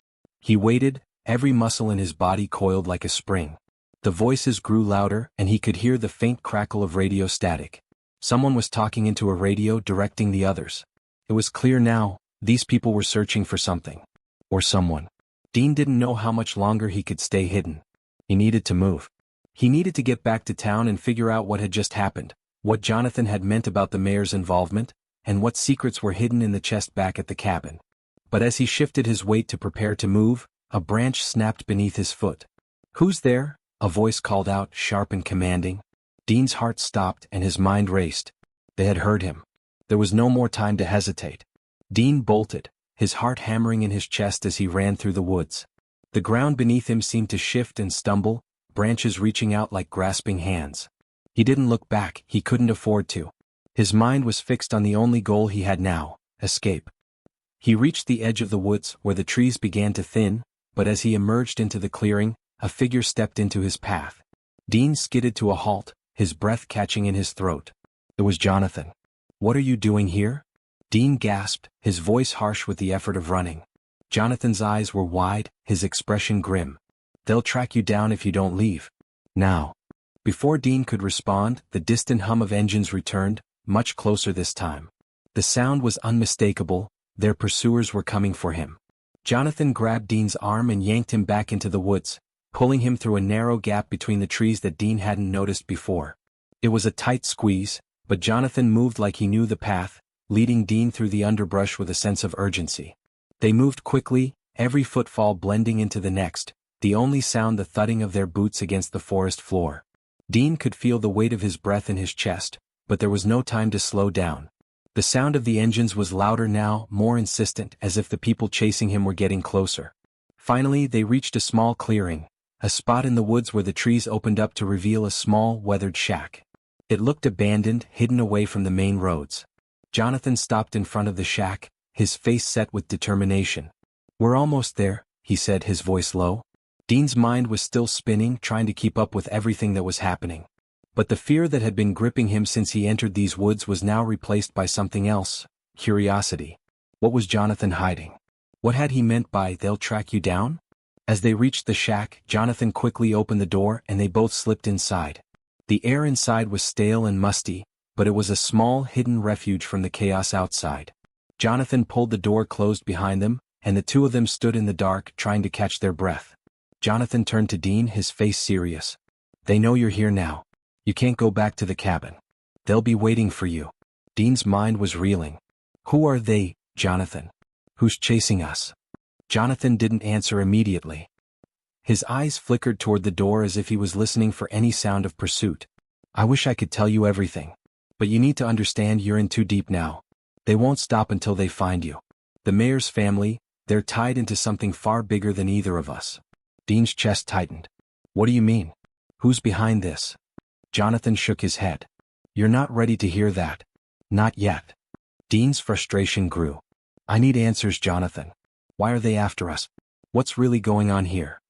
He waited, every muscle in his body coiled like a spring. The voices grew louder, and he could hear the faint crackle of radio static. Someone was talking into a radio, directing the others. It was clear now, these people were searching for something. Or someone. Dean didn't know how much longer he could stay hidden. He needed to move. He needed to get back to town and figure out what had just happened, what Jonathan had meant about the mayor's involvement, and what secrets were hidden in the chest back at the cabin. But as he shifted his weight to prepare to move, a branch snapped beneath his foot. "Who's there?" a voice called out, sharp and commanding. Dean's heart stopped and his mind raced. They had heard him. There was no more time to hesitate. Dean bolted, his heart hammering in his chest as he ran through the woods. The ground beneath him seemed to shift and stumble, branches reaching out like grasping hands. He didn't look back, he couldn't afford to. His mind was fixed on the only goal he had now, escape. He reached the edge of the woods where the trees began to thin, but as he emerged into the clearing, a figure stepped into his path. Dean skidded to a halt, his breath catching in his throat. It was Jonathan. "What are you doing here?" Dean gasped, his voice harsh with the effort of running. Jonathan's eyes were wide, his expression grim. "They'll track you down if you don't leave. Now." Before Dean could respond, the distant hum of engines returned, much closer this time. The sound was unmistakable, their pursuers were coming for him. Jonathan grabbed Dean's arm and yanked him back into the woods, pulling him through a narrow gap between the trees that Dean hadn't noticed before. It was a tight squeeze, but Jonathan moved like he knew the path, leading Dean through the underbrush with a sense of urgency. They moved quickly, every footfall blending into the next, the only sound the thudding of their boots against the forest floor. Dean could feel the weight of his breath in his chest, but there was no time to slow down. The sound of the engines was louder now, more insistent, as if the people chasing him were getting closer. Finally, they reached a small clearing, a spot in the woods where the trees opened up to reveal a small, weathered shack. It looked abandoned, hidden away from the main roads. Jonathan stopped in front of the shack, his face set with determination. "We're almost there," he said, his voice low. Dean's mind was still spinning, trying to keep up with everything that was happening. But the fear that had been gripping him since he entered these woods was now replaced by something else, curiosity. What was Jonathan hiding? What had he meant by "they'll track you down"? As they reached the shack, Jonathan quickly opened the door and they both slipped inside. The air inside was stale and musty, but it was a small hidden refuge from the chaos outside. Jonathan pulled the door closed behind them, and the two of them stood in the dark trying to catch their breath. Jonathan turned to Dean, his face serious. "They know you're here now. You can't go back to the cabin. They'll be waiting for you." Dean's mind was reeling. "Who are they, Jonathan? Who's chasing us?" Jonathan didn't answer immediately. His eyes flickered toward the door as if he was listening for any sound of pursuit. "I wish I could tell you everything. But you need to understand you're in too deep now. They won't stop until they find you. The mayor's family, they're tied into something far bigger than either of us." Dean's chest tightened. "What do you mean? Who's behind this?" Jonathan shook his head. "You're not ready to hear that. Not yet." Dean's frustration grew. "I need answers, Jonathan. Why are they after us? What's really going on here?"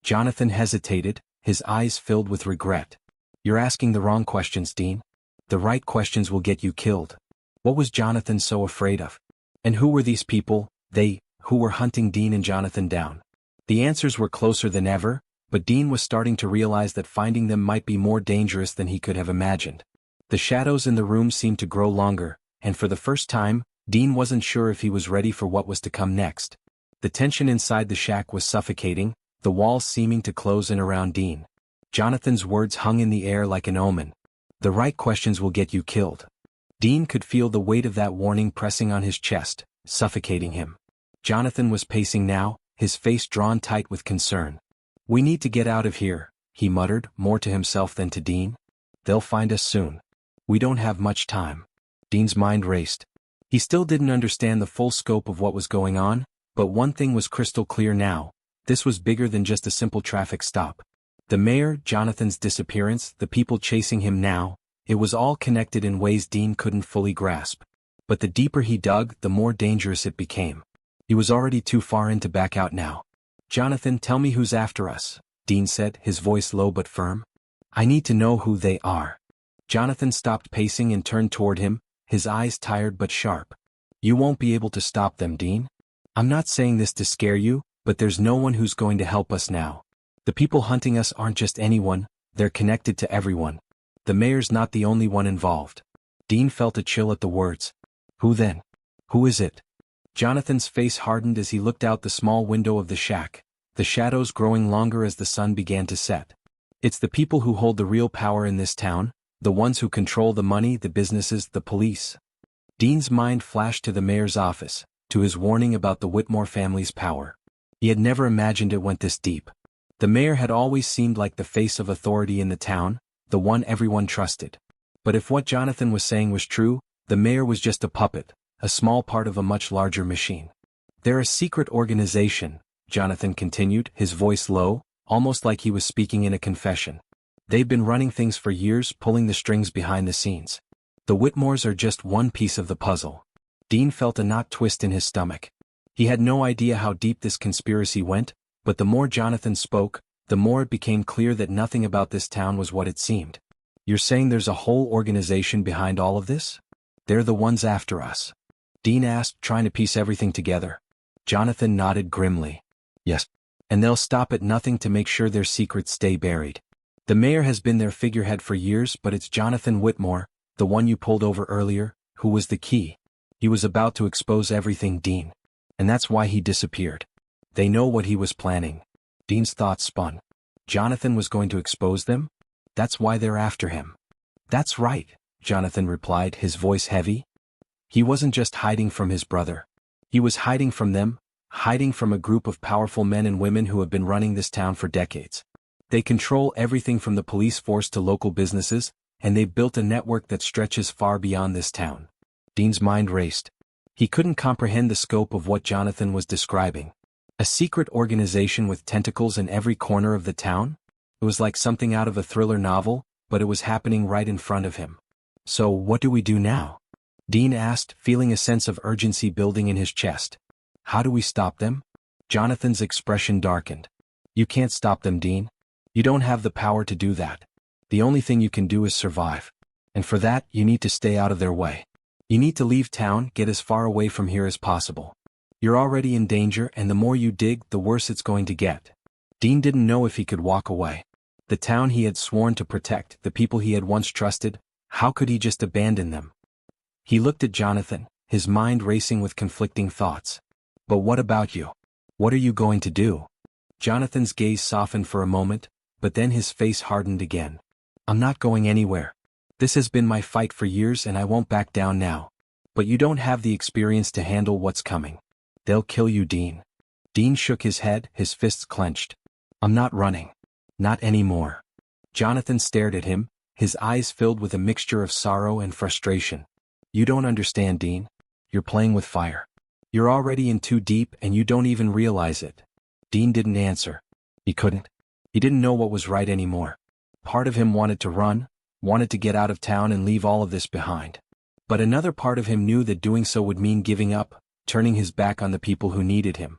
Jonathan hesitated, his eyes filled with regret. "You're asking the wrong questions, Dean. The right questions will get you killed." What was Jonathan so afraid of? And who were these people, who were hunting Dean and Jonathan down? The answers were closer than ever, but Dean was starting to realize that finding them might be more dangerous than he could have imagined. The shadows in the room seemed to grow longer, and for the first time, Dean wasn't sure if he was ready for what was to come next. The tension inside the shack was suffocating, the walls seeming to close in around Dean. Jonathan's words hung in the air like an omen. "The right questions will get you killed." Dean could feel the weight of that warning pressing on his chest, suffocating him. Jonathan was pacing now, his face drawn tight with concern. "We need to get out of here," he muttered, more to himself than to Dean. "They'll find us soon. We don't have much time." Dean's mind raced. He still didn't understand the full scope of what was going on, but one thing was crystal clear now. This was bigger than just a simple traffic stop. The mayor, Jonathan's disappearance, the people chasing him now, it was all connected in ways Dean couldn't fully grasp. But the deeper he dug, the more dangerous it became. He was already too far in to back out now. "Jonathan, tell me who's after us," Dean said, his voice low but firm. "I need to know who they are." Jonathan stopped pacing and turned toward him, his eyes tired but sharp. "You won't be able to stop them, Dean. I'm not saying this to scare you, but there's no one who's going to help us now. The people hunting us aren't just anyone, they're connected to everyone. The mayor's not the only one involved." Dean felt a chill at the words. "Who then? Who is it?" Jonathan's face hardened as he looked out the small window of the shack, the shadows growing longer as the sun began to set. "It's the people who hold the real power in this town, the ones who control the money, the businesses, the police." Dean's mind flashed to the mayor's office, to his warning about the Whitmore family's power. He had never imagined it went this deep. The mayor had always seemed like the face of authority in the town, the one everyone trusted. But if what Jonathan was saying was true, the mayor was just a puppet, a small part of a much larger machine. "They're a secret organization," Jonathan continued, his voice low, almost like he was speaking in a confession. "They've been running things for years, pulling the strings behind the scenes. The Whitmores are just one piece of the puzzle." Dean felt a knot twist in his stomach. He had no idea how deep this conspiracy went, but the more Jonathan spoke, the more it became clear that nothing about this town was what it seemed. "You're saying there's a whole organization behind all of this? They're the ones after us?" Dean asked, trying to piece everything together. Jonathan nodded grimly. "Yes. And they'll stop at nothing to make sure their secrets stay buried. The mayor has been their figurehead for years, but it's Jonathan Whitmore, the one you pulled over earlier, who was the key. He was about to expose everything, Dean. And that's why he disappeared. They know what he was planning." Dean's thoughts spun. Jonathan was going to expose them? That's why they're after him. "That's right," Jonathan replied, his voice heavy. He wasn't just hiding from his brother. He was hiding from them, hiding from a group of powerful men and women who have been running this town for decades. They control everything from the police force to local businesses, and they've built a network that stretches far beyond this town. Dean's mind raced. He couldn't comprehend the scope of what Jonathan was describing. A secret organization with tentacles in every corner of the town? It was like something out of a thriller novel, but it was happening right in front of him. "So what do we do now?" Dean asked, feeling a sense of urgency building in his chest. "How do we stop them?" Jonathan's expression darkened. "You can't stop them, Dean. You don't have the power to do that. The only thing you can do is survive. And for that, you need to stay out of their way. You need to leave town, get as far away from here as possible. You're already in danger, and the more you dig, the worse it's going to get." Dean didn't know if he could walk away. The town he had sworn to protect, the people he had once trusted, how could he just abandon them? He looked at Jonathan, his mind racing with conflicting thoughts. But what about you? What are you going to do? Jonathan's gaze softened for a moment, but then his face hardened again. I'm not going anywhere. This has been my fight for years and I won't back down now. But you don't have the experience to handle what's coming. They'll kill you, Dean. Dean shook his head, his fists clenched. I'm not running. Not anymore. Jonathan stared at him, his eyes filled with a mixture of sorrow and frustration. You don't understand, Dean. You're playing with fire. You're already in too deep and you don't even realize it. Dean didn't answer. He couldn't. He didn't know what was right anymore. Part of him wanted to run, wanted to get out of town and leave all of this behind. But another part of him knew that doing so would mean giving up, turning his back on the people who needed him.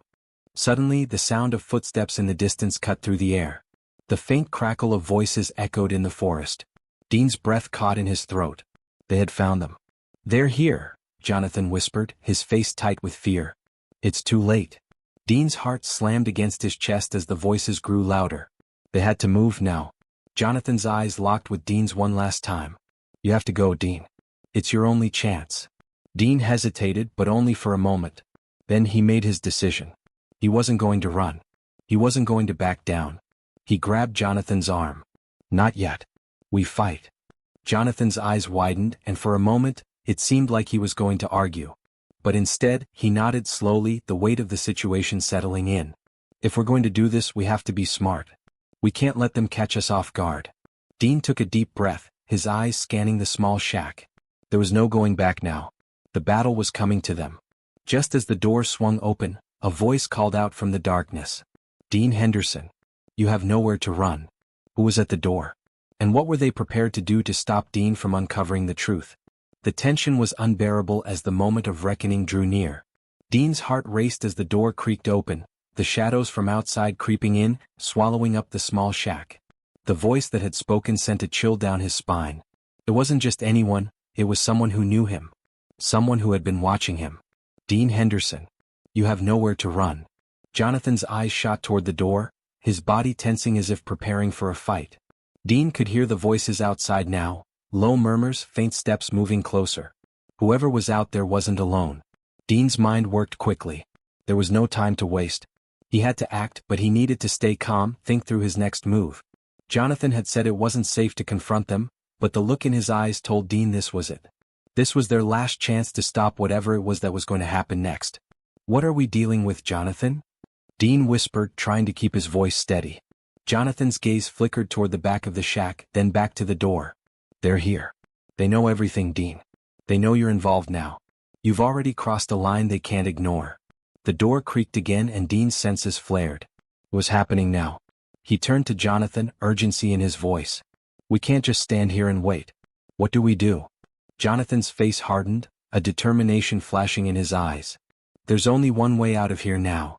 Suddenly, the sound of footsteps in the distance cut through the air. The faint crackle of voices echoed in the forest. Dean's breath caught in his throat. They had found them. They're here, Jonathan whispered, his face tight with fear. It's too late. Dean's heart slammed against his chest as the voices grew louder. They had to move now. Jonathan's eyes locked with Dean's one last time. You have to go, Dean. It's your only chance. Dean hesitated, but only for a moment. Then he made his decision. He wasn't going to run. He wasn't going to back down. He grabbed Jonathan's arm. Not yet. We fight. Jonathan's eyes widened, and for a moment, it seemed like he was going to argue. But instead, he nodded slowly, the weight of the situation settling in. If we're going to do this, we have to be smart. We can't let them catch us off guard. Dean took a deep breath, his eyes scanning the small shack. There was no going back now. The battle was coming to them. Just as the door swung open, a voice called out from the darkness. Dean Henderson. You have nowhere to run. Who was at the door? And what were they prepared to do to stop Dean from uncovering the truth? The tension was unbearable as the moment of reckoning drew near. Dean's heart raced as the door creaked open, the shadows from outside creeping in, swallowing up the small shack. The voice that had spoken sent a chill down his spine. It wasn't just anyone, it was someone who knew him. Someone who had been watching him. Dean Henderson. You have nowhere to run. Jonathan's eyes shot toward the door, his body tensing as if preparing for a fight. Dean could hear the voices outside now, low murmurs, faint steps moving closer. Whoever was out there wasn't alone. Dean's mind worked quickly. There was no time to waste. He had to act, but he needed to stay calm, think through his next move. Jonathan had said it wasn't safe to confront them, but the look in his eyes told Dean this was it. This was their last chance to stop whatever it was that was going to happen next. What are we dealing with, Jonathan? Dean whispered, trying to keep his voice steady. Jonathan's gaze flickered toward the back of the shack, then back to the door. They're here. They know everything, Dean. They know you're involved now. You've already crossed a line they can't ignore. The door creaked again and Dean's senses flared. It was happening now. He turned to Jonathan, urgency in his voice. We can't just stand here and wait. What do we do? Jonathan's face hardened, a determination flashing in his eyes. There's only one way out of here now.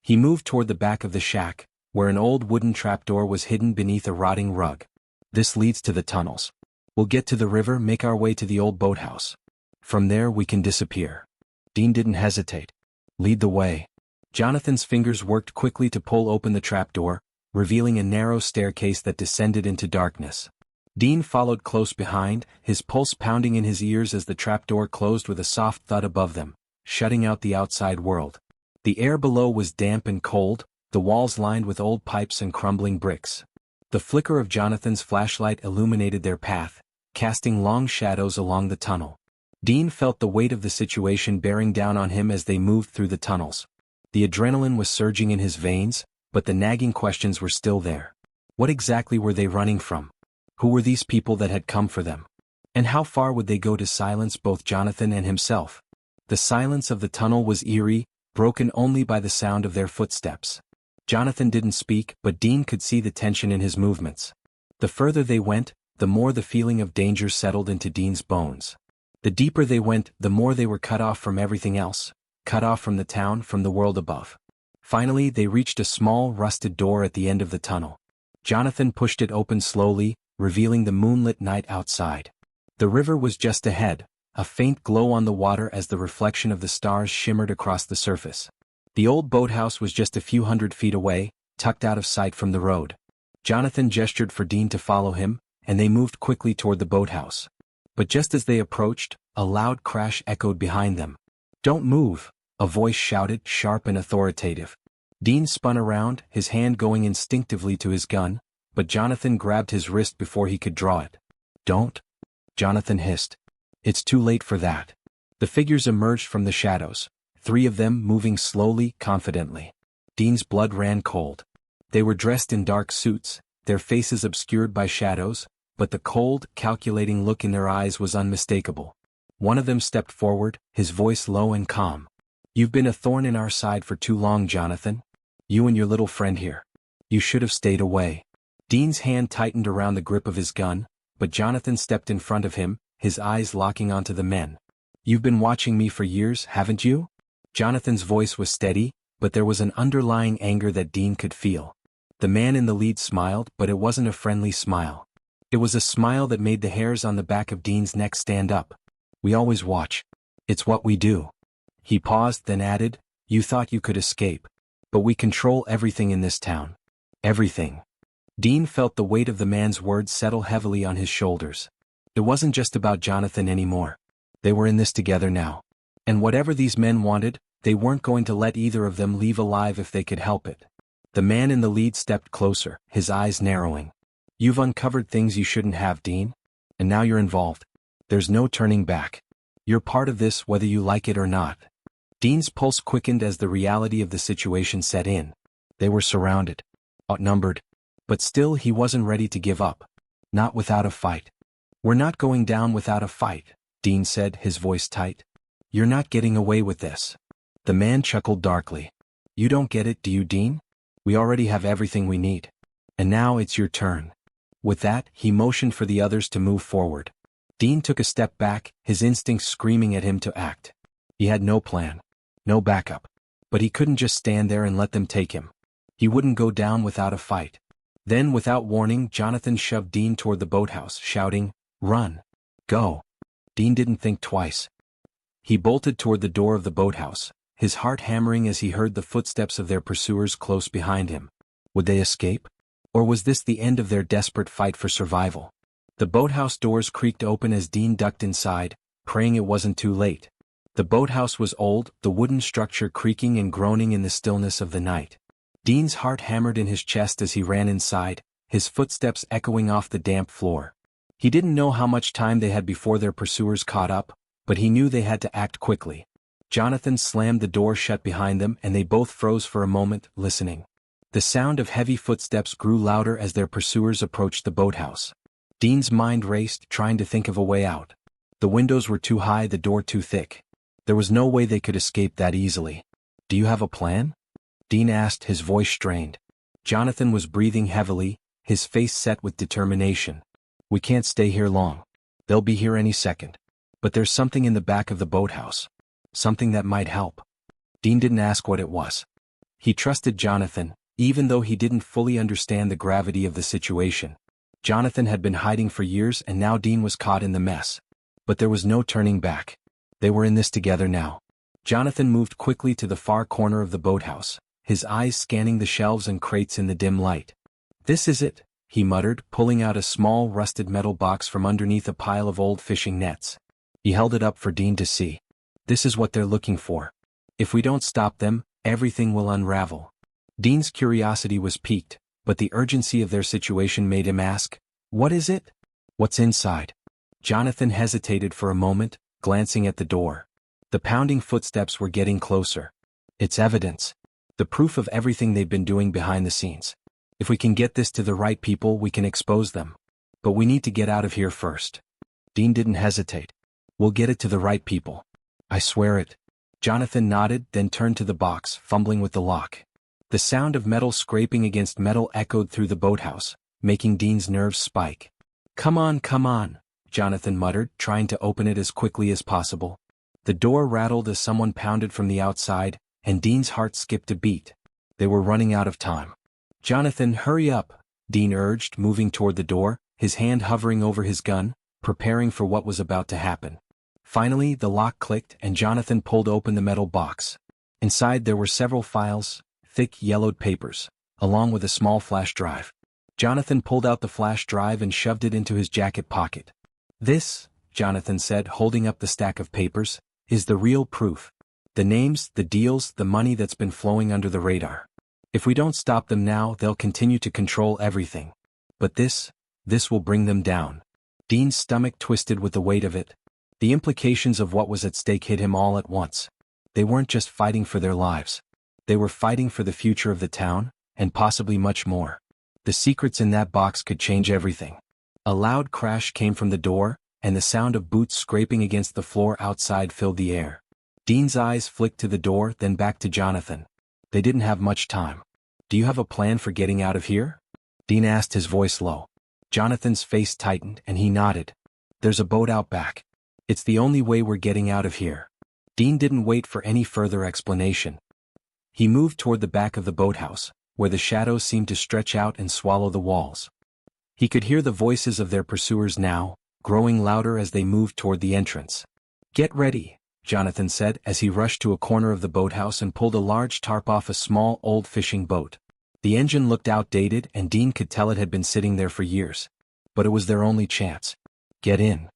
He moved toward the back of the shack, where an old wooden trapdoor was hidden beneath a rotting rug. This leads to the tunnels. We'll get to the river, make our way to the old boathouse. From there we can disappear. Dean didn't hesitate. Lead the way. Jonathan's fingers worked quickly to pull open the trapdoor, revealing a narrow staircase that descended into darkness. Dean followed close behind, his pulse pounding in his ears as the trapdoor closed with a soft thud above them, shutting out the outside world. The air below was damp and cold, the walls lined with old pipes and crumbling bricks. The flicker of Jonathan's flashlight illuminated their path, casting long shadows along the tunnel. Dean felt the weight of the situation bearing down on him as they moved through the tunnels. The adrenaline was surging in his veins, but the nagging questions were still there. What exactly were they running from? Who were these people that had come for them? And how far would they go to silence both Jonathan and himself? The silence of the tunnel was eerie, broken only by the sound of their footsteps. Jonathan didn't speak, but Dean could see the tension in his movements. The further they went, the more the feeling of danger settled into Dean's bones. The deeper they went, the more they were cut off from everything else, cut off from the town, from the world above. Finally, they reached a small, rusted door at the end of the tunnel. Jonathan pushed it open slowly, revealing the moonlit night outside. The river was just ahead, a faint glow on the water as the reflection of the stars shimmered across the surface. The old boathouse was just a few hundred feet away, tucked out of sight from the road. Jonathan gestured for Dean to follow him, and they moved quickly toward the boathouse. But just as they approached, a loud crash echoed behind them. "Don't move," a voice shouted, sharp and authoritative. Dean spun around, his hand going instinctively to his gun, but Jonathan grabbed his wrist before he could draw it. "Don't," Jonathan hissed. "It's too late for that." The figures emerged from the shadows, 3 of them moving slowly, confidently. Dean's blood ran cold. They were dressed in dark suits, their faces obscured by shadows, but the cold, calculating look in their eyes was unmistakable. One of them stepped forward, his voice low and calm. "You've been a thorn in our side for too long, Jonathan. You and your little friend here. You should have stayed away." Dean's hand tightened around the grip of his gun, but Jonathan stepped in front of him, his eyes locking onto the men. "You've been watching me for years, haven't you?" Jonathan's voice was steady, but there was an underlying anger that Dean could feel. The man in the lead smiled, but it wasn't a friendly smile. It was a smile that made the hairs on the back of Dean's neck stand up. "We always watch. It's what we do." He paused, then added, "You thought you could escape. But we control everything in this town. Everything." Dean felt the weight of the man's words settle heavily on his shoulders. It wasn't just about Jonathan anymore. They were in this together now. And whatever these men wanted, they weren't going to let either of them leave alive if they could help it. The man in the lead stepped closer, his eyes narrowing. "You've uncovered things you shouldn't have, Dean. And now you're involved. There's no turning back. You're part of this whether you like it or not." Dean's pulse quickened as the reality of the situation set in. They were surrounded, outnumbered, but still he wasn't ready to give up. Not without a fight. "We're not going down without a fight," Dean said, his voice tight. "You're not getting away with this." The man chuckled darkly. "You don't get it, do you, Dean? We already have everything we need. And now it's your turn." With that, he motioned for the others to move forward. Dean took a step back, his instincts screaming at him to act. He had no plan, no backup. But he couldn't just stand there and let them take him. He wouldn't go down without a fight. Then, without warning, Jonathan shoved Dean toward the boathouse, shouting, "Run! Go!" Dean didn't think twice. He bolted toward the door of the boathouse, his heart hammering as he heard the footsteps of their pursuers close behind him. Would they escape? Or was this the end of their desperate fight for survival? The boathouse doors creaked open as Dean ducked inside, praying it wasn't too late. The boathouse was old, the wooden structure creaking and groaning in the stillness of the night. Dean's heart hammered in his chest as he ran inside, his footsteps echoing off the damp floor. He didn't know how much time they had before their pursuers caught up, but he knew they had to act quickly. Jonathan slammed the door shut behind them and they both froze for a moment, listening. The sound of heavy footsteps grew louder as their pursuers approached the boathouse. Dean's mind raced, trying to think of a way out. The windows were too high, the door too thick. There was no way they could escape that easily. "Do you have a plan?" Dean asked, his voice strained. Jonathan was breathing heavily, his face set with determination. "We can't stay here long. They'll be here any second. But there's something in the back of the boathouse. Something that might help." Dean didn't ask what it was. He trusted Jonathan, even though he didn't fully understand the gravity of the situation. Jonathan had been hiding for years and now Dean was caught in the mess. But there was no turning back. They were in this together now. Jonathan moved quickly to the far corner of the boathouse, his eyes scanning the shelves and crates in the dim light. "This is it," he muttered, pulling out a small rusted metal box from underneath a pile of old fishing nets. He held it up for Dean to see. "This is what they're looking for. If we don't stop them, everything will unravel." Dean's curiosity was piqued, but the urgency of their situation made him ask, "What is it? What's inside?" Jonathan hesitated for a moment, glancing at the door. The pounding footsteps were getting closer. "It's evidence. The proof of everything they've been doing behind the scenes. If we can get this to the right people, we can expose them. But we need to get out of here first." Dean didn't hesitate. "We'll get it to the right people. I swear it." Jonathan nodded, then turned to the box, fumbling with the lock. The sound of metal scraping against metal echoed through the boathouse, making Dean's nerves spike. Come on," Jonathan muttered, trying to open it as quickly as possible. The door rattled as someone pounded from the outside, and Dean's heart skipped a beat. They were running out of time. "Jonathan, hurry up," Dean urged, moving toward the door, his hand hovering over his gun, preparing for what was about to happen. Finally, the lock clicked and Jonathan pulled open the metal box. Inside there were several files, thick yellowed papers, along with a small flash drive. Jonathan pulled out the flash drive and shoved it into his jacket pocket. "This," Jonathan said, holding up the stack of papers, "is the real proof. The names, the deals, the money that's been flowing under the radar. If we don't stop them now, they'll continue to control everything. But this will bring them down." Dean's stomach twisted with the weight of it. The implications of what was at stake hit him all at once. They weren't just fighting for their lives. They were fighting for the future of the town, and possibly much more. The secrets in that box could change everything. A loud crash came from the door, and the sound of boots scraping against the floor outside filled the air. Dean's eyes flicked to the door, then back to Jonathan. They didn't have much time. "Do you have a plan for getting out of here?" Dean asked, his voice low. Jonathan's face tightened, and he nodded. "There's a boat out back. It's the only way we're getting out of here." Dean didn't wait for any further explanation. He moved toward the back of the boathouse, where the shadows seemed to stretch out and swallow the walls. He could hear the voices of their pursuers now, growing louder as they moved toward the entrance. "Get ready," Jonathan said as he rushed to a corner of the boathouse and pulled a large tarp off a small, old fishing boat. The engine looked outdated, and Dean could tell it had been sitting there for years. But it was their only chance. "Get in,"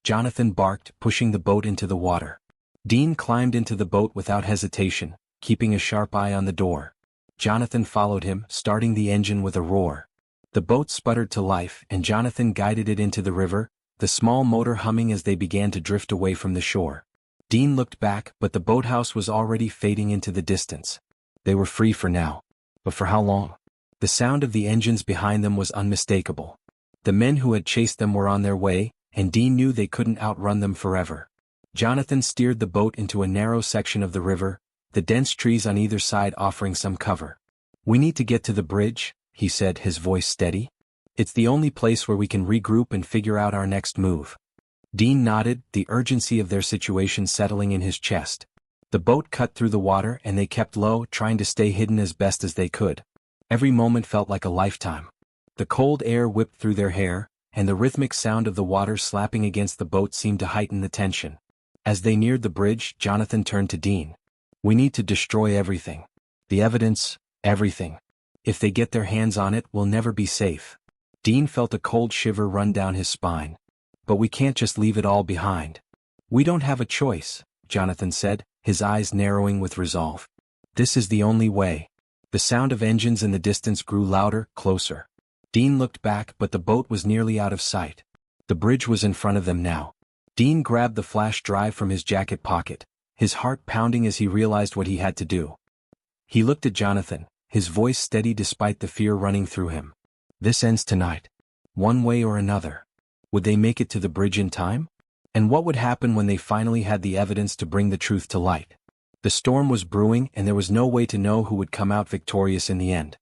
Jonathan barked, pushing the boat into the water. Dean climbed into the boat without hesitation, keeping a sharp eye on the door. Jonathan followed him, starting the engine with a roar. The boat sputtered to life, and Jonathan guided it into the river, the small motor humming as they began to drift away from the shore. Dean looked back, but the boathouse was already fading into the distance. They were free for now. But for how long? The sound of the engines behind them was unmistakable. The men who had chased them were on their way, and Dean knew they couldn't outrun them forever. Jonathan steered the boat into a narrow section of the river, the dense trees on either side offering some cover. "We need to get to the bridge," he said, his voice steady. "It's the only place where we can regroup and figure out our next move." Dean nodded, the urgency of their situation settling in his chest. The boat cut through the water, and they kept low, trying to stay hidden as best as they could. Every moment felt like a lifetime. The cold air whipped through their hair, and the rhythmic sound of the water slapping against the boat seemed to heighten the tension. As they neared the bridge, Jonathan turned to Dean. "We need to destroy everything. The evidence, everything. If they get their hands on it, we'll never be safe." Dean felt a cold shiver run down his spine. "But we can't just leave it all behind." "We don't have a choice," Jonathan said, his eyes narrowing with resolve. "This is the only way." The sound of engines in the distance grew louder, closer. Dean looked back, but the boat was nearly out of sight. The bridge was in front of them now. Dean grabbed the flash drive from his jacket pocket, his heart pounding as he realized what he had to do. He looked at Jonathan, his voice steady despite the fear running through him. "This ends tonight. One way or another." Would they make it to the bridge in time? And what would happen when they finally had the evidence to bring the truth to light? The storm was brewing, and there was no way to know who would come out victorious in the end.